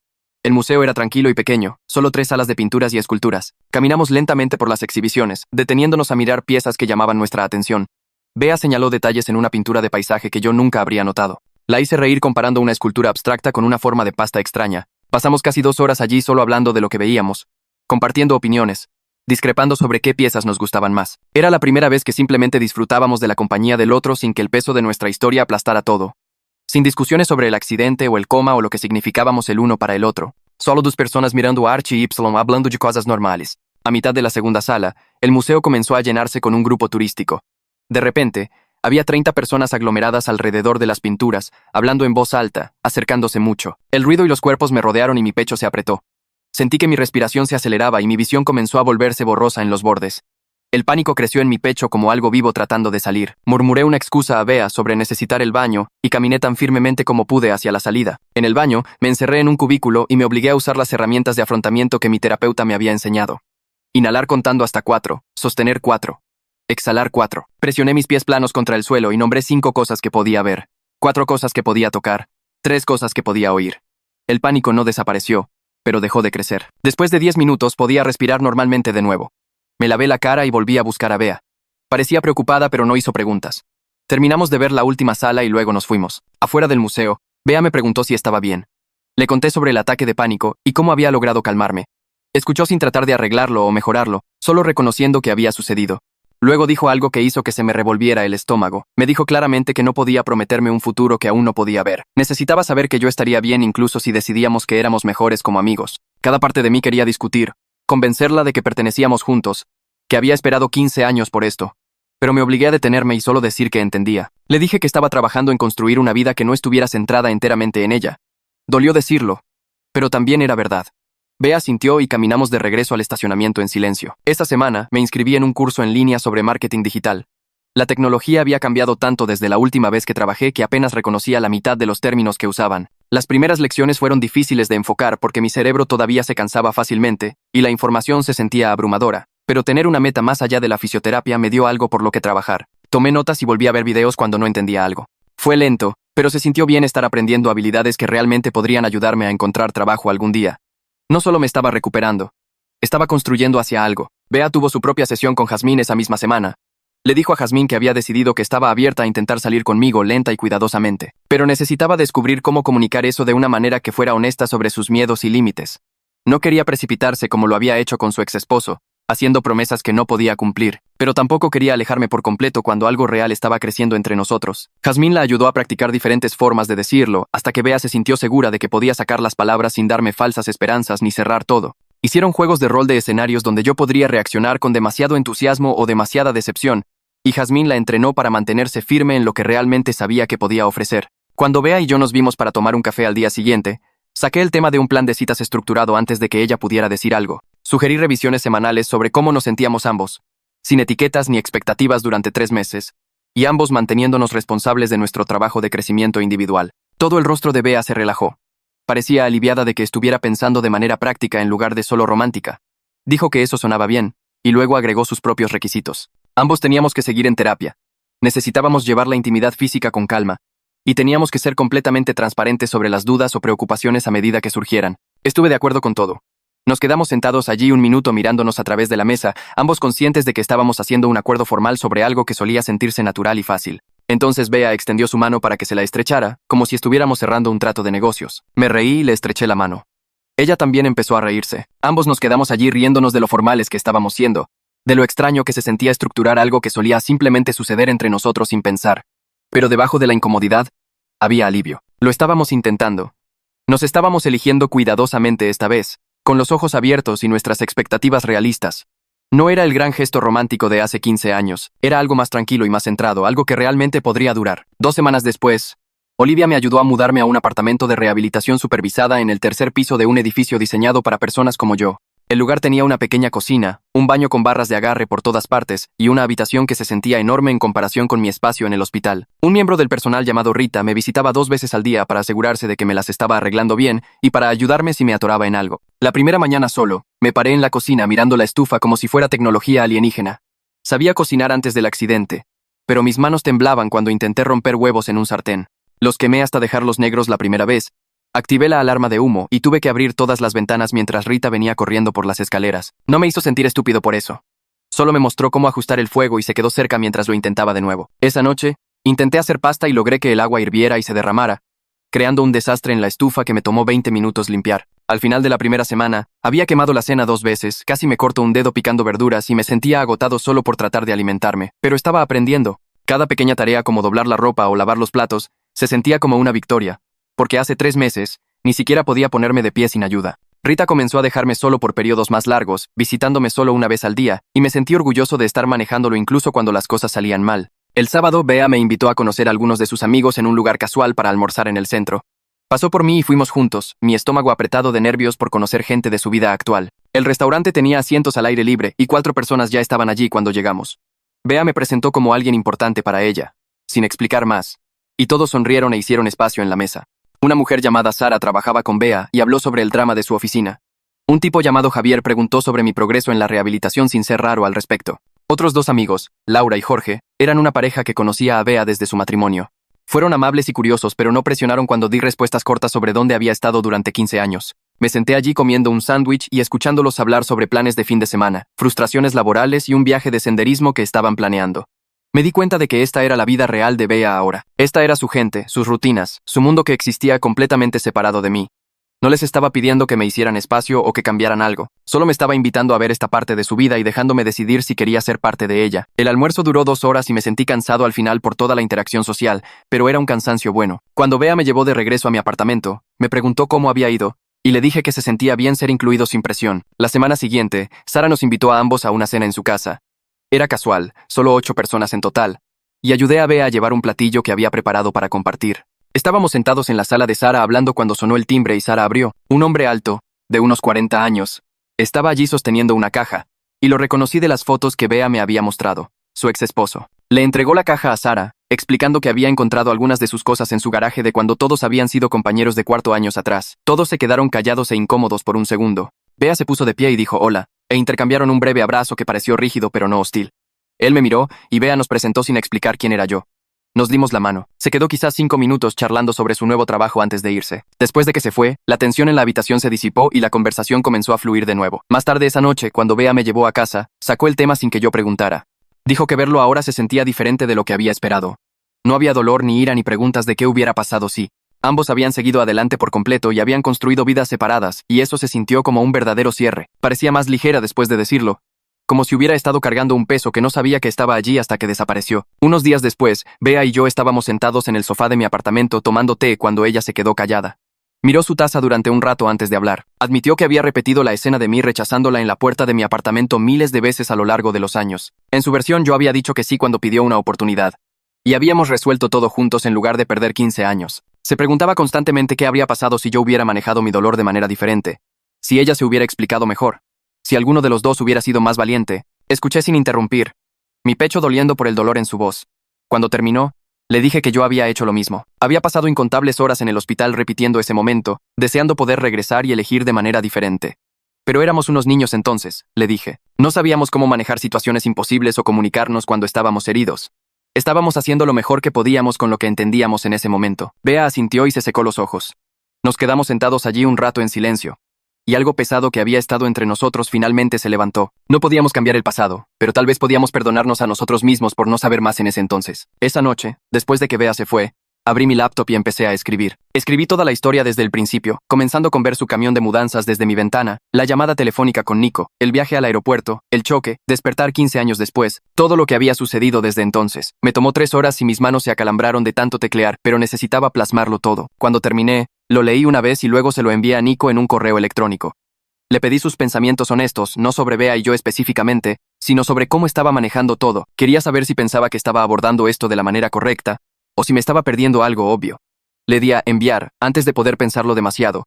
El museo era tranquilo y pequeño, solo 3 salas de pinturas y esculturas. Caminamos lentamente por las exhibiciones, deteniéndonos a mirar piezas que llamaban nuestra atención. Bea señaló detalles en una pintura de paisaje que yo nunca habría notado. La hice reír comparando una escultura abstracta con una forma de pasta extraña. Pasamos casi 2 horas allí solo hablando de lo que veíamos, compartiendo opiniones, discrepando sobre qué piezas nos gustaban más. Era la primera vez que simplemente disfrutábamos de la compañía del otro sin que el peso de nuestra historia aplastara todo. Sin discusiones sobre el accidente o el coma o lo que significábamos el uno para el otro. Solo 2 personas mirando a Archie y Y hablando de cosas normales. A mitad de la segunda sala, el museo comenzó a llenarse con un grupo turístico. De repente, había 30 personas aglomeradas alrededor de las pinturas, hablando en voz alta, acercándose mucho. El ruido y los cuerpos me rodearon y mi pecho se apretó. Sentí que mi respiración se aceleraba y mi visión comenzó a volverse borrosa en los bordes. El pánico creció en mi pecho como algo vivo tratando de salir. Murmuré una excusa a Bea sobre necesitar el baño y caminé tan firmemente como pude hacia la salida. En el baño, me encerré en un cubículo y me obligué a usar las herramientas de afrontamiento que mi terapeuta me había enseñado. Inhalar contando hasta 4, sostener 4. Exhalar 4. Presioné mis pies planos contra el suelo y nombré 5 cosas que podía ver, 4 cosas que podía tocar, 3 cosas que podía oír. El pánico no desapareció, pero dejó de crecer. Después de 10 minutos podía respirar normalmente de nuevo. Me lavé la cara y volví a buscar a Bea. Parecía preocupada pero no hizo preguntas. Terminamos de ver la última sala y luego nos fuimos. Afuera del museo, Bea me preguntó si estaba bien. Le conté sobre el ataque de pánico y cómo había logrado calmarme. Escuchó sin tratar de arreglarlo o mejorarlo, solo reconociendo que había sucedido. Luego dijo algo que hizo que se me revolviera el estómago. Me dijo claramente que no podía prometerme un futuro que aún no podía ver. Necesitaba saber que yo estaría bien incluso si decidíamos que éramos mejores como amigos. Cada parte de mí quería discutir, convencerla de que pertenecíamos juntos, que había esperado 15 años por esto. Pero me obligué a detenerme y solo decir que entendía. Le dije que estaba trabajando en construir una vida que no estuviera centrada enteramente en ella. Dolió decirlo, pero también era verdad. Bea sintió y caminamos de regreso al estacionamiento en silencio. Esa semana me inscribí en un curso en línea sobre marketing digital. La tecnología había cambiado tanto desde la última vez que trabajé que apenas reconocía la mitad de los términos que usaban. Las primeras lecciones fueron difíciles de enfocar porque mi cerebro todavía se cansaba fácilmente y la información se sentía abrumadora. Pero tener una meta más allá de la fisioterapia me dio algo por lo que trabajar. Tomé notas y volví a ver videos cuando no entendía algo. Fue lento, pero se sintió bien estar aprendiendo habilidades que realmente podrían ayudarme a encontrar trabajo algún día. No solo me estaba recuperando, estaba construyendo hacia algo. Bea tuvo su propia sesión con Jazmín esa misma semana. Le dijo a Jazmín que había decidido que estaba abierta a intentar salir conmigo lenta y cuidadosamente, pero necesitaba descubrir cómo comunicar eso de una manera que fuera honesta sobre sus miedos y límites. No quería precipitarse como lo había hecho con su exesposo, haciendo promesas que no podía cumplir, pero tampoco quería alejarme por completo cuando algo real estaba creciendo entre nosotros. Jazmín la ayudó a practicar diferentes formas de decirlo, hasta que Bea se sintió segura de que podía sacar las palabras sin darme falsas esperanzas ni cerrar todo. Hicieron juegos de rol de escenarios donde yo podría reaccionar con demasiado entusiasmo o demasiada decepción, y Jazmín la entrenó para mantenerse firme en lo que realmente sabía que podía ofrecer. Cuando Bea y yo nos vimos para tomar un café al día siguiente, saqué el tema de un plan de citas estructurado antes de que ella pudiera decir algo. Sugerí revisiones semanales sobre cómo nos sentíamos ambos, sin etiquetas ni expectativas durante 3 meses, y ambos manteniéndonos responsables de nuestro trabajo de crecimiento individual. Todo el rostro de Bea se relajó. Parecía aliviada de que estuviera pensando de manera práctica en lugar de solo romántica. Dijo que eso sonaba bien, y luego agregó sus propios requisitos. Ambos teníamos que seguir en terapia. Necesitábamos llevar la intimidad física con calma, y teníamos que ser completamente transparentes sobre las dudas o preocupaciones a medida que surgieran. Estuve de acuerdo con todo. Nos quedamos sentados allí un minuto mirándonos a través de la mesa, ambos conscientes de que estábamos haciendo un acuerdo formal sobre algo que solía sentirse natural y fácil. Entonces Bea extendió su mano para que se la estrechara, como si estuviéramos cerrando un trato de negocios. Me reí y le estreché la mano. Ella también empezó a reírse. Ambos nos quedamos allí riéndonos de lo formales que estábamos siendo, de lo extraño que se sentía estructurar algo que solía simplemente suceder entre nosotros sin pensar. Pero debajo de la incomodidad, había alivio. Lo estábamos intentando. Nos estábamos eligiendo cuidadosamente esta vez, con los ojos abiertos y nuestras expectativas realistas. No era el gran gesto romántico de hace 15 años, era algo más tranquilo y más centrado, algo que realmente podría durar. 2 semanas después, Olivia me ayudó a mudarme a un apartamento de rehabilitación supervisada en el 3er piso de un edificio diseñado para personas como yo. El lugar tenía una pequeña cocina, un baño con barras de agarre por todas partes y una habitación que se sentía enorme en comparación con mi espacio en el hospital. Un miembro del personal llamado Rita me visitaba 2 veces al día para asegurarse de que me las estaba arreglando bien y para ayudarme si me atoraba en algo. La primera mañana solo, me paré en la cocina mirando la estufa como si fuera tecnología alienígena. Sabía cocinar antes del accidente, pero mis manos temblaban cuando intenté romper huevos en un sartén. Los quemé hasta dejarlos negros la primera vez. Activé la alarma de humo y tuve que abrir todas las ventanas mientras Rita venía corriendo por las escaleras. No me hizo sentir estúpido por eso. Solo me mostró cómo ajustar el fuego y se quedó cerca mientras lo intentaba de nuevo. Esa noche, intenté hacer pasta y logré que el agua hirviera y se derramara, creando un desastre en la estufa que me tomó 20 minutos limpiar. Al final de la primera semana, había quemado la cena 2 veces, casi me corto un dedo picando verduras y me sentía agotado solo por tratar de alimentarme. Pero estaba aprendiendo. Cada pequeña tarea como doblar la ropa o lavar los platos, se sentía como una victoria. Porque hace 3 meses, ni siquiera podía ponerme de pie sin ayuda. Rita comenzó a dejarme solo por periodos más largos, visitándome solo una vez al día, y me sentí orgulloso de estar manejándolo incluso cuando las cosas salían mal. El sábado, Bea me invitó a conocer a algunos de sus amigos en un lugar casual para almorzar en el centro. Pasó por mí y fuimos juntos, mi estómago apretado de nervios por conocer gente de su vida actual. El restaurante tenía asientos al aire libre y 4 personas ya estaban allí cuando llegamos. Bea me presentó como alguien importante para ella, sin explicar más, y todos sonrieron e hicieron espacio en la mesa. Una mujer llamada Sara trabajaba con Bea y habló sobre el drama de su oficina. Un tipo llamado Javier preguntó sobre mi progreso en la rehabilitación sin ser raro al respecto. Otros 2 amigos, Laura y Jorge, eran una pareja que conocía a Bea desde su matrimonio. Fueron amables y curiosos, pero no presionaron cuando di respuestas cortas sobre dónde había estado durante 15 años. Me senté allí comiendo un sándwich y escuchándolos hablar sobre planes de fin de semana, frustraciones laborales y un viaje de senderismo que estaban planeando. Me di cuenta de que esta era la vida real de Bea ahora. Esta era su gente, sus rutinas, su mundo que existía completamente separado de mí. No les estaba pidiendo que me hicieran espacio o que cambiaran algo. Solo me estaba invitando a ver esta parte de su vida y dejándome decidir si quería ser parte de ella. El almuerzo duró 2 horas y me sentí cansado al final por toda la interacción social, pero era un cansancio bueno. Cuando Bea me llevó de regreso a mi apartamento, me preguntó cómo había ido, y le dije que se sentía bien ser incluido sin presión. La semana siguiente, Sara nos invitó a ambos a una cena en su casa. Era casual, solo 8 personas en total, y ayudé a Bea a llevar un platillo que había preparado para compartir. Estábamos sentados en la sala de Sara hablando cuando sonó el timbre y Sara abrió. Un hombre alto, de unos 40 años, estaba allí sosteniendo una caja, y lo reconocí de las fotos que Bea me había mostrado, su ex esposo. Le entregó la caja a Sara, explicando que había encontrado algunas de sus cosas en su garaje de cuando todos habían sido compañeros de cuarto años atrás. Todos se quedaron callados e incómodos por un segundo. Bea se puso de pie y dijo hola, e intercambiaron un breve abrazo que pareció rígido pero no hostil. Él me miró, y Bea nos presentó sin explicar quién era yo. Nos dimos la mano. Se quedó quizás 5 minutos charlando sobre su nuevo trabajo antes de irse. Después de que se fue, la tensión en la habitación se disipó y la conversación comenzó a fluir de nuevo. Más tarde esa noche, cuando Bea me llevó a casa, sacó el tema sin que yo preguntara. Dijo que verlo ahora se sentía diferente de lo que había esperado. No había dolor ni ira ni preguntas de qué hubiera pasado si. Ambos habían seguido adelante por completo y habían construido vidas separadas, y eso se sintió como un verdadero cierre. Parecía más ligera después de decirlo, como si hubiera estado cargando un peso que no sabía que estaba allí hasta que desapareció. Unos días después, Bea y yo estábamos sentados en el sofá de mi apartamento tomando té cuando ella se quedó callada. Miró su taza durante un rato antes de hablar. Admitió que había repetido la escena de mí rechazándola en la puerta de mi apartamento miles de veces a lo largo de los años. En su versión yo había dicho que sí cuando pidió una oportunidad. Y habíamos resuelto todo juntos en lugar de perder 15 años. Se preguntaba constantemente qué habría pasado si yo hubiera manejado mi dolor de manera diferente. Si ella se hubiera explicado mejor. Si alguno de los dos hubiera sido más valiente. Escuché sin interrumpir, mi pecho doliendo por el dolor en su voz. Cuando terminó, le dije que yo había hecho lo mismo. Había pasado incontables horas en el hospital repitiendo ese momento, deseando poder regresar y elegir de manera diferente. Pero éramos unos niños entonces, le dije. No sabíamos cómo manejar situaciones imposibles o comunicarnos cuando estábamos heridos. Estábamos haciendo lo mejor que podíamos con lo que entendíamos en ese momento. Bea asintió y se secó los ojos. Nos quedamos sentados allí un rato en silencio. Y algo pesado que había estado entre nosotros finalmente se levantó. No podíamos cambiar el pasado, pero tal vez podíamos perdonarnos a nosotros mismos por no saber más en ese entonces. Esa noche, después de que Bea se fue, abrí mi laptop y empecé a escribir. Escribí toda la historia desde el principio, comenzando con ver su camión de mudanzas desde mi ventana, la llamada telefónica con Nico, el viaje al aeropuerto, el choque, despertar 15 años después, todo lo que había sucedido desde entonces. Me tomó 3 horas y mis manos se acalambraron de tanto teclear, pero necesitaba plasmarlo todo. Cuando terminé, lo leí una vez y luego se lo envié a Nico en un correo electrónico. Le pedí sus pensamientos honestos, no sobre Bea y yo específicamente, sino sobre cómo estaba manejando todo. Quería saber si pensaba que estaba abordando esto de la manera correcta, o si me estaba perdiendo algo obvio. Le di a enviar, antes de poder pensarlo demasiado,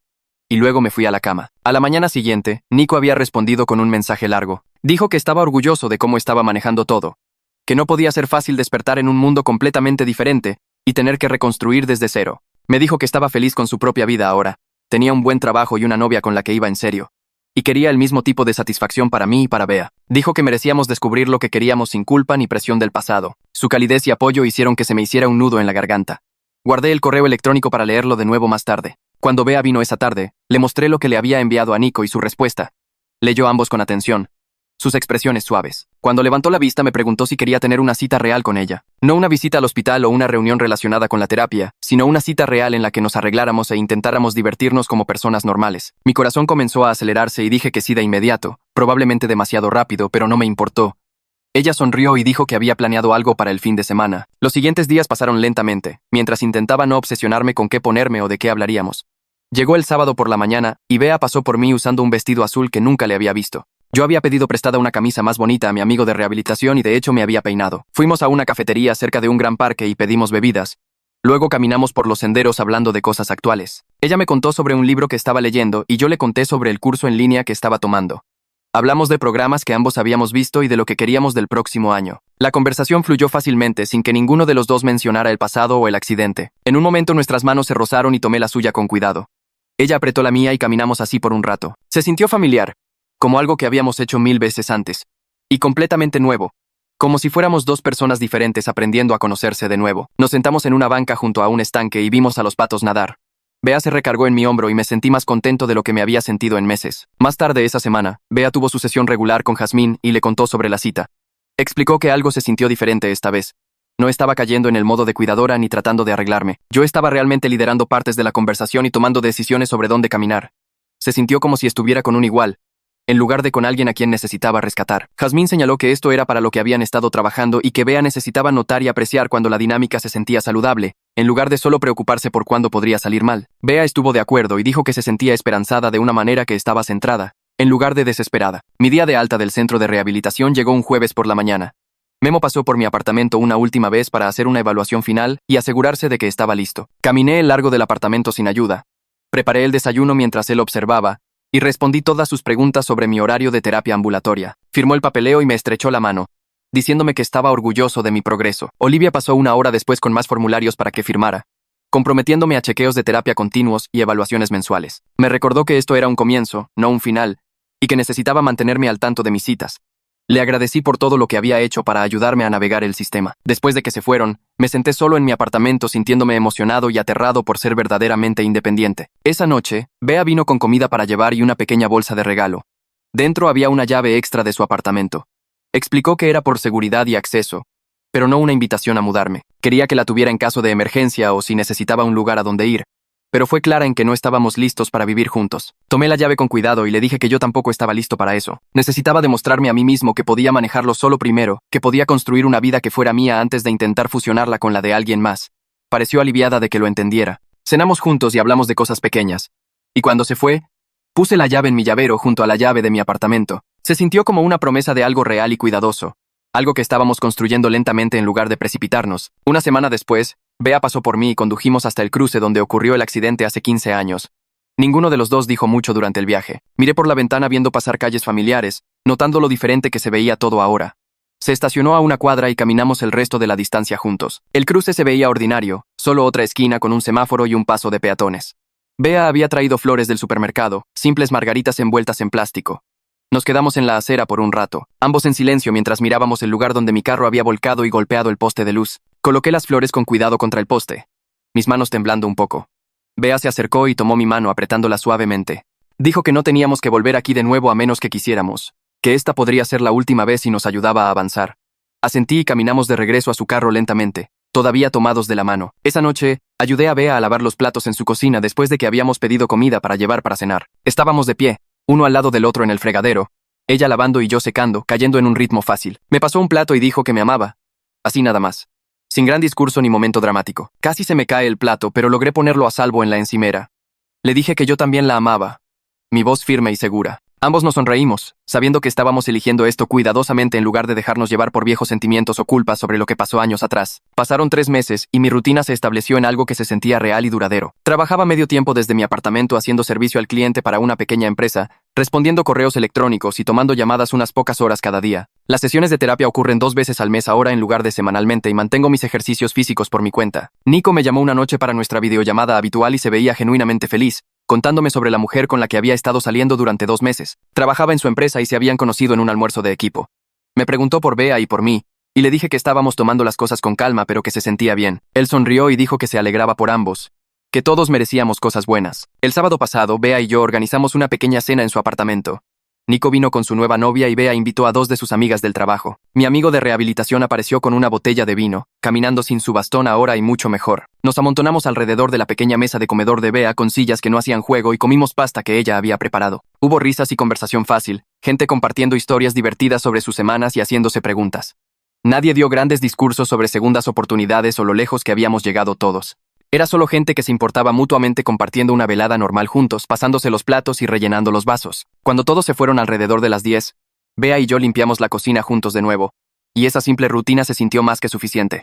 y luego me fui a la cama. A la mañana siguiente, Nico había respondido con un mensaje largo. Dijo que estaba orgulloso de cómo estaba manejando todo, que no podía ser fácil despertar en un mundo completamente diferente y tener que reconstruir desde cero. Me dijo que estaba feliz con su propia vida ahora, tenía un buen trabajo y una novia con la que iba en serio, y quería el mismo tipo de satisfacción para mí y para Bea. Dijo que merecíamos descubrir lo que queríamos sin culpa ni presión del pasado. Su calidez y apoyo hicieron que se me hiciera un nudo en la garganta. Guardé el correo electrónico para leerlo de nuevo más tarde. Cuando Bea vino esa tarde, le mostré lo que le había enviado a Nico y su respuesta. Leyó ambos con atención, sus expresiones suaves. Cuando levantó la vista me preguntó si quería tener una cita real con ella. No una visita al hospital o una reunión relacionada con la terapia, sino una cita real en la que nos arregláramos e intentáramos divertirnos como personas normales. Mi corazón comenzó a acelerarse y dije que sí de inmediato, probablemente demasiado rápido, pero no me importó. Ella sonrió y dijo que había planeado algo para el fin de semana. Los siguientes días pasaron lentamente, mientras intentaba no obsesionarme con qué ponerme o de qué hablaríamos. Llegó el sábado por la mañana y Bea pasó por mí usando un vestido azul que nunca le había visto. Yo había pedido prestada una camisa más bonita a mi amigo de rehabilitación y de hecho me había peinado. Fuimos a una cafetería cerca de un gran parque y pedimos bebidas. Luego caminamos por los senderos hablando de cosas actuales. Ella me contó sobre un libro que estaba leyendo y yo le conté sobre el curso en línea que estaba tomando. Hablamos de programas que ambos habíamos visto y de lo que queríamos del próximo año. La conversación fluyó fácilmente sin que ninguno de los dos mencionara el pasado o el accidente. En un momento nuestras manos se rozaron y tomé la suya con cuidado. Ella apretó la mía y caminamos así por un rato. Se sintió familiar, como algo que habíamos hecho 1000 veces antes, y completamente nuevo, como si fuéramos dos personas diferentes aprendiendo a conocerse de nuevo. Nos sentamos en una banca junto a un estanque y vimos a los patos nadar. Bea se recargó en mi hombro y me sentí más contento de lo que me había sentido en meses. Más tarde esa semana, Bea tuvo su sesión regular con Jazmín y le contó sobre la cita. Explicó que algo se sintió diferente esta vez. No estaba cayendo en el modo de cuidadora ni tratando de arreglarme. Yo estaba realmente liderando partes de la conversación y tomando decisiones sobre dónde caminar. Se sintió como si estuviera con un igual, en lugar de con alguien a quien necesitaba rescatar. Jazmín señaló que esto era para lo que habían estado trabajando y que Bea necesitaba notar y apreciar cuando la dinámica se sentía saludable, en lugar de solo preocuparse por cuándo podría salir mal. Bea estuvo de acuerdo y dijo que se sentía esperanzada de una manera que estaba centrada, en lugar de desesperada. Mi día de alta del centro de rehabilitación llegó un jueves por la mañana. Memo pasó por mi apartamento una última vez para hacer una evaluación final y asegurarse de que estaba listo. Caminé el largo del apartamento sin ayuda. Preparé el desayuno mientras él observaba, y respondí todas sus preguntas sobre mi horario de terapia ambulatoria. Firmó el papeleo y me estrechó la mano, diciéndome que estaba orgulloso de mi progreso. Olivia pasó una hora después con más formularios para que firmara, comprometiéndome a chequeos de terapia continuos y evaluaciones mensuales. Me recordó que esto era un comienzo, no un final, y que necesitaba mantenerme al tanto de mis citas. Le agradecí por todo lo que había hecho para ayudarme a navegar el sistema. Después de que se fueron, me senté solo en mi apartamento sintiéndome emocionado y aterrado por ser verdaderamente independiente. Esa noche, Bea vino con comida para llevar y una pequeña bolsa de regalo. Dentro había una llave extra de su apartamento. Explicó que era por seguridad y acceso, pero no una invitación a mudarme. Quería que la tuviera en caso de emergencia o si necesitaba un lugar a donde ir, pero fue clara en que no estábamos listos para vivir juntos. Tomé la llave con cuidado y le dije que yo tampoco estaba listo para eso. Necesitaba demostrarme a mí mismo que podía manejarlo solo primero, que podía construir una vida que fuera mía antes de intentar fusionarla con la de alguien más. Pareció aliviada de que lo entendiera. Cenamos juntos y hablamos de cosas pequeñas. Y cuando se fue, puse la llave en mi llavero junto a la llave de mi apartamento. Se sintió como una promesa de algo real y cuidadoso, algo que estábamos construyendo lentamente en lugar de precipitarnos. Una semana después, Bea pasó por mí y condujimos hasta el cruce donde ocurrió el accidente hace 15 años. Ninguno de los dos dijo mucho durante el viaje. Miré por la ventana viendo pasar calles familiares, notando lo diferente que se veía todo ahora. Se estacionó a una cuadra y caminamos el resto de la distancia juntos. El cruce se veía ordinario, solo otra esquina con un semáforo y un paso de peatones. Bea había traído flores del supermercado, simples margaritas envueltas en plástico. Nos quedamos en la acera por un rato, ambos en silencio mientras mirábamos el lugar donde mi carro había volcado y golpeado el poste de luz. Coloqué las flores con cuidado contra el poste, mis manos temblando un poco. Bea se acercó y tomó mi mano apretándola suavemente. Dijo que no teníamos que volver aquí de nuevo a menos que quisiéramos, que esta podría ser la última vez y nos ayudaba a avanzar. Asentí y caminamos de regreso a su carro lentamente, todavía tomados de la mano. Esa noche, ayudé a Bea a lavar los platos en su cocina después de que habíamos pedido comida para llevar para cenar. Estábamos de pie, uno al lado del otro en el fregadero, ella lavando y yo secando, cayendo en un ritmo fácil. Me pasó un plato y dijo que me amaba. Así nada más. Sin gran discurso ni momento dramático. Casi se me cae el plato, pero logré ponerlo a salvo en la encimera. Le dije que yo también la amaba. Mi voz firme y segura. Ambos nos sonreímos, sabiendo que estábamos eligiendo esto cuidadosamente en lugar de dejarnos llevar por viejos sentimientos o culpas sobre lo que pasó años atrás. Pasaron 3 meses y mi rutina se estableció en algo que se sentía real y duradero. Trabajaba medio tiempo desde mi apartamento haciendo servicio al cliente para una pequeña empresa, respondiendo correos electrónicos y tomando llamadas unas pocas horas cada día. Las sesiones de terapia ocurren 2 veces al mes ahora en lugar de semanalmente y mantengo mis ejercicios físicos por mi cuenta. Nico me llamó una noche para nuestra videollamada habitual y se veía genuinamente feliz, contándome sobre la mujer con la que había estado saliendo durante 2 meses. Trabajaba en su empresa y se habían conocido en un almuerzo de equipo. Me preguntó por Bea y por mí, y le dije que estábamos tomando las cosas con calma pero que se sentía bien. Él sonrió y dijo que se alegraba por ambos, que todos merecíamos cosas buenas. El sábado pasado, Bea y yo organizamos una pequeña cena en su apartamento. Nico vino con su nueva novia y Bea invitó a 2 de sus amigas del trabajo. Mi amigo de rehabilitación apareció con una botella de vino, caminando sin su bastón ahora y mucho mejor. Nos amontonamos alrededor de la pequeña mesa de comedor de Bea con sillas que no hacían juego y comimos pasta que ella había preparado. Hubo risas y conversación fácil, gente compartiendo historias divertidas sobre sus semanas y haciéndose preguntas. Nadie dio grandes discursos sobre segundas oportunidades o lo lejos que habíamos llegado todos. Era solo gente que se importaba mutuamente compartiendo una velada normal juntos, pasándose los platos y rellenando los vasos. Cuando todos se fueron alrededor de las 10, Bea y yo limpiamos la cocina juntos de nuevo, y esa simple rutina se sintió más que suficiente.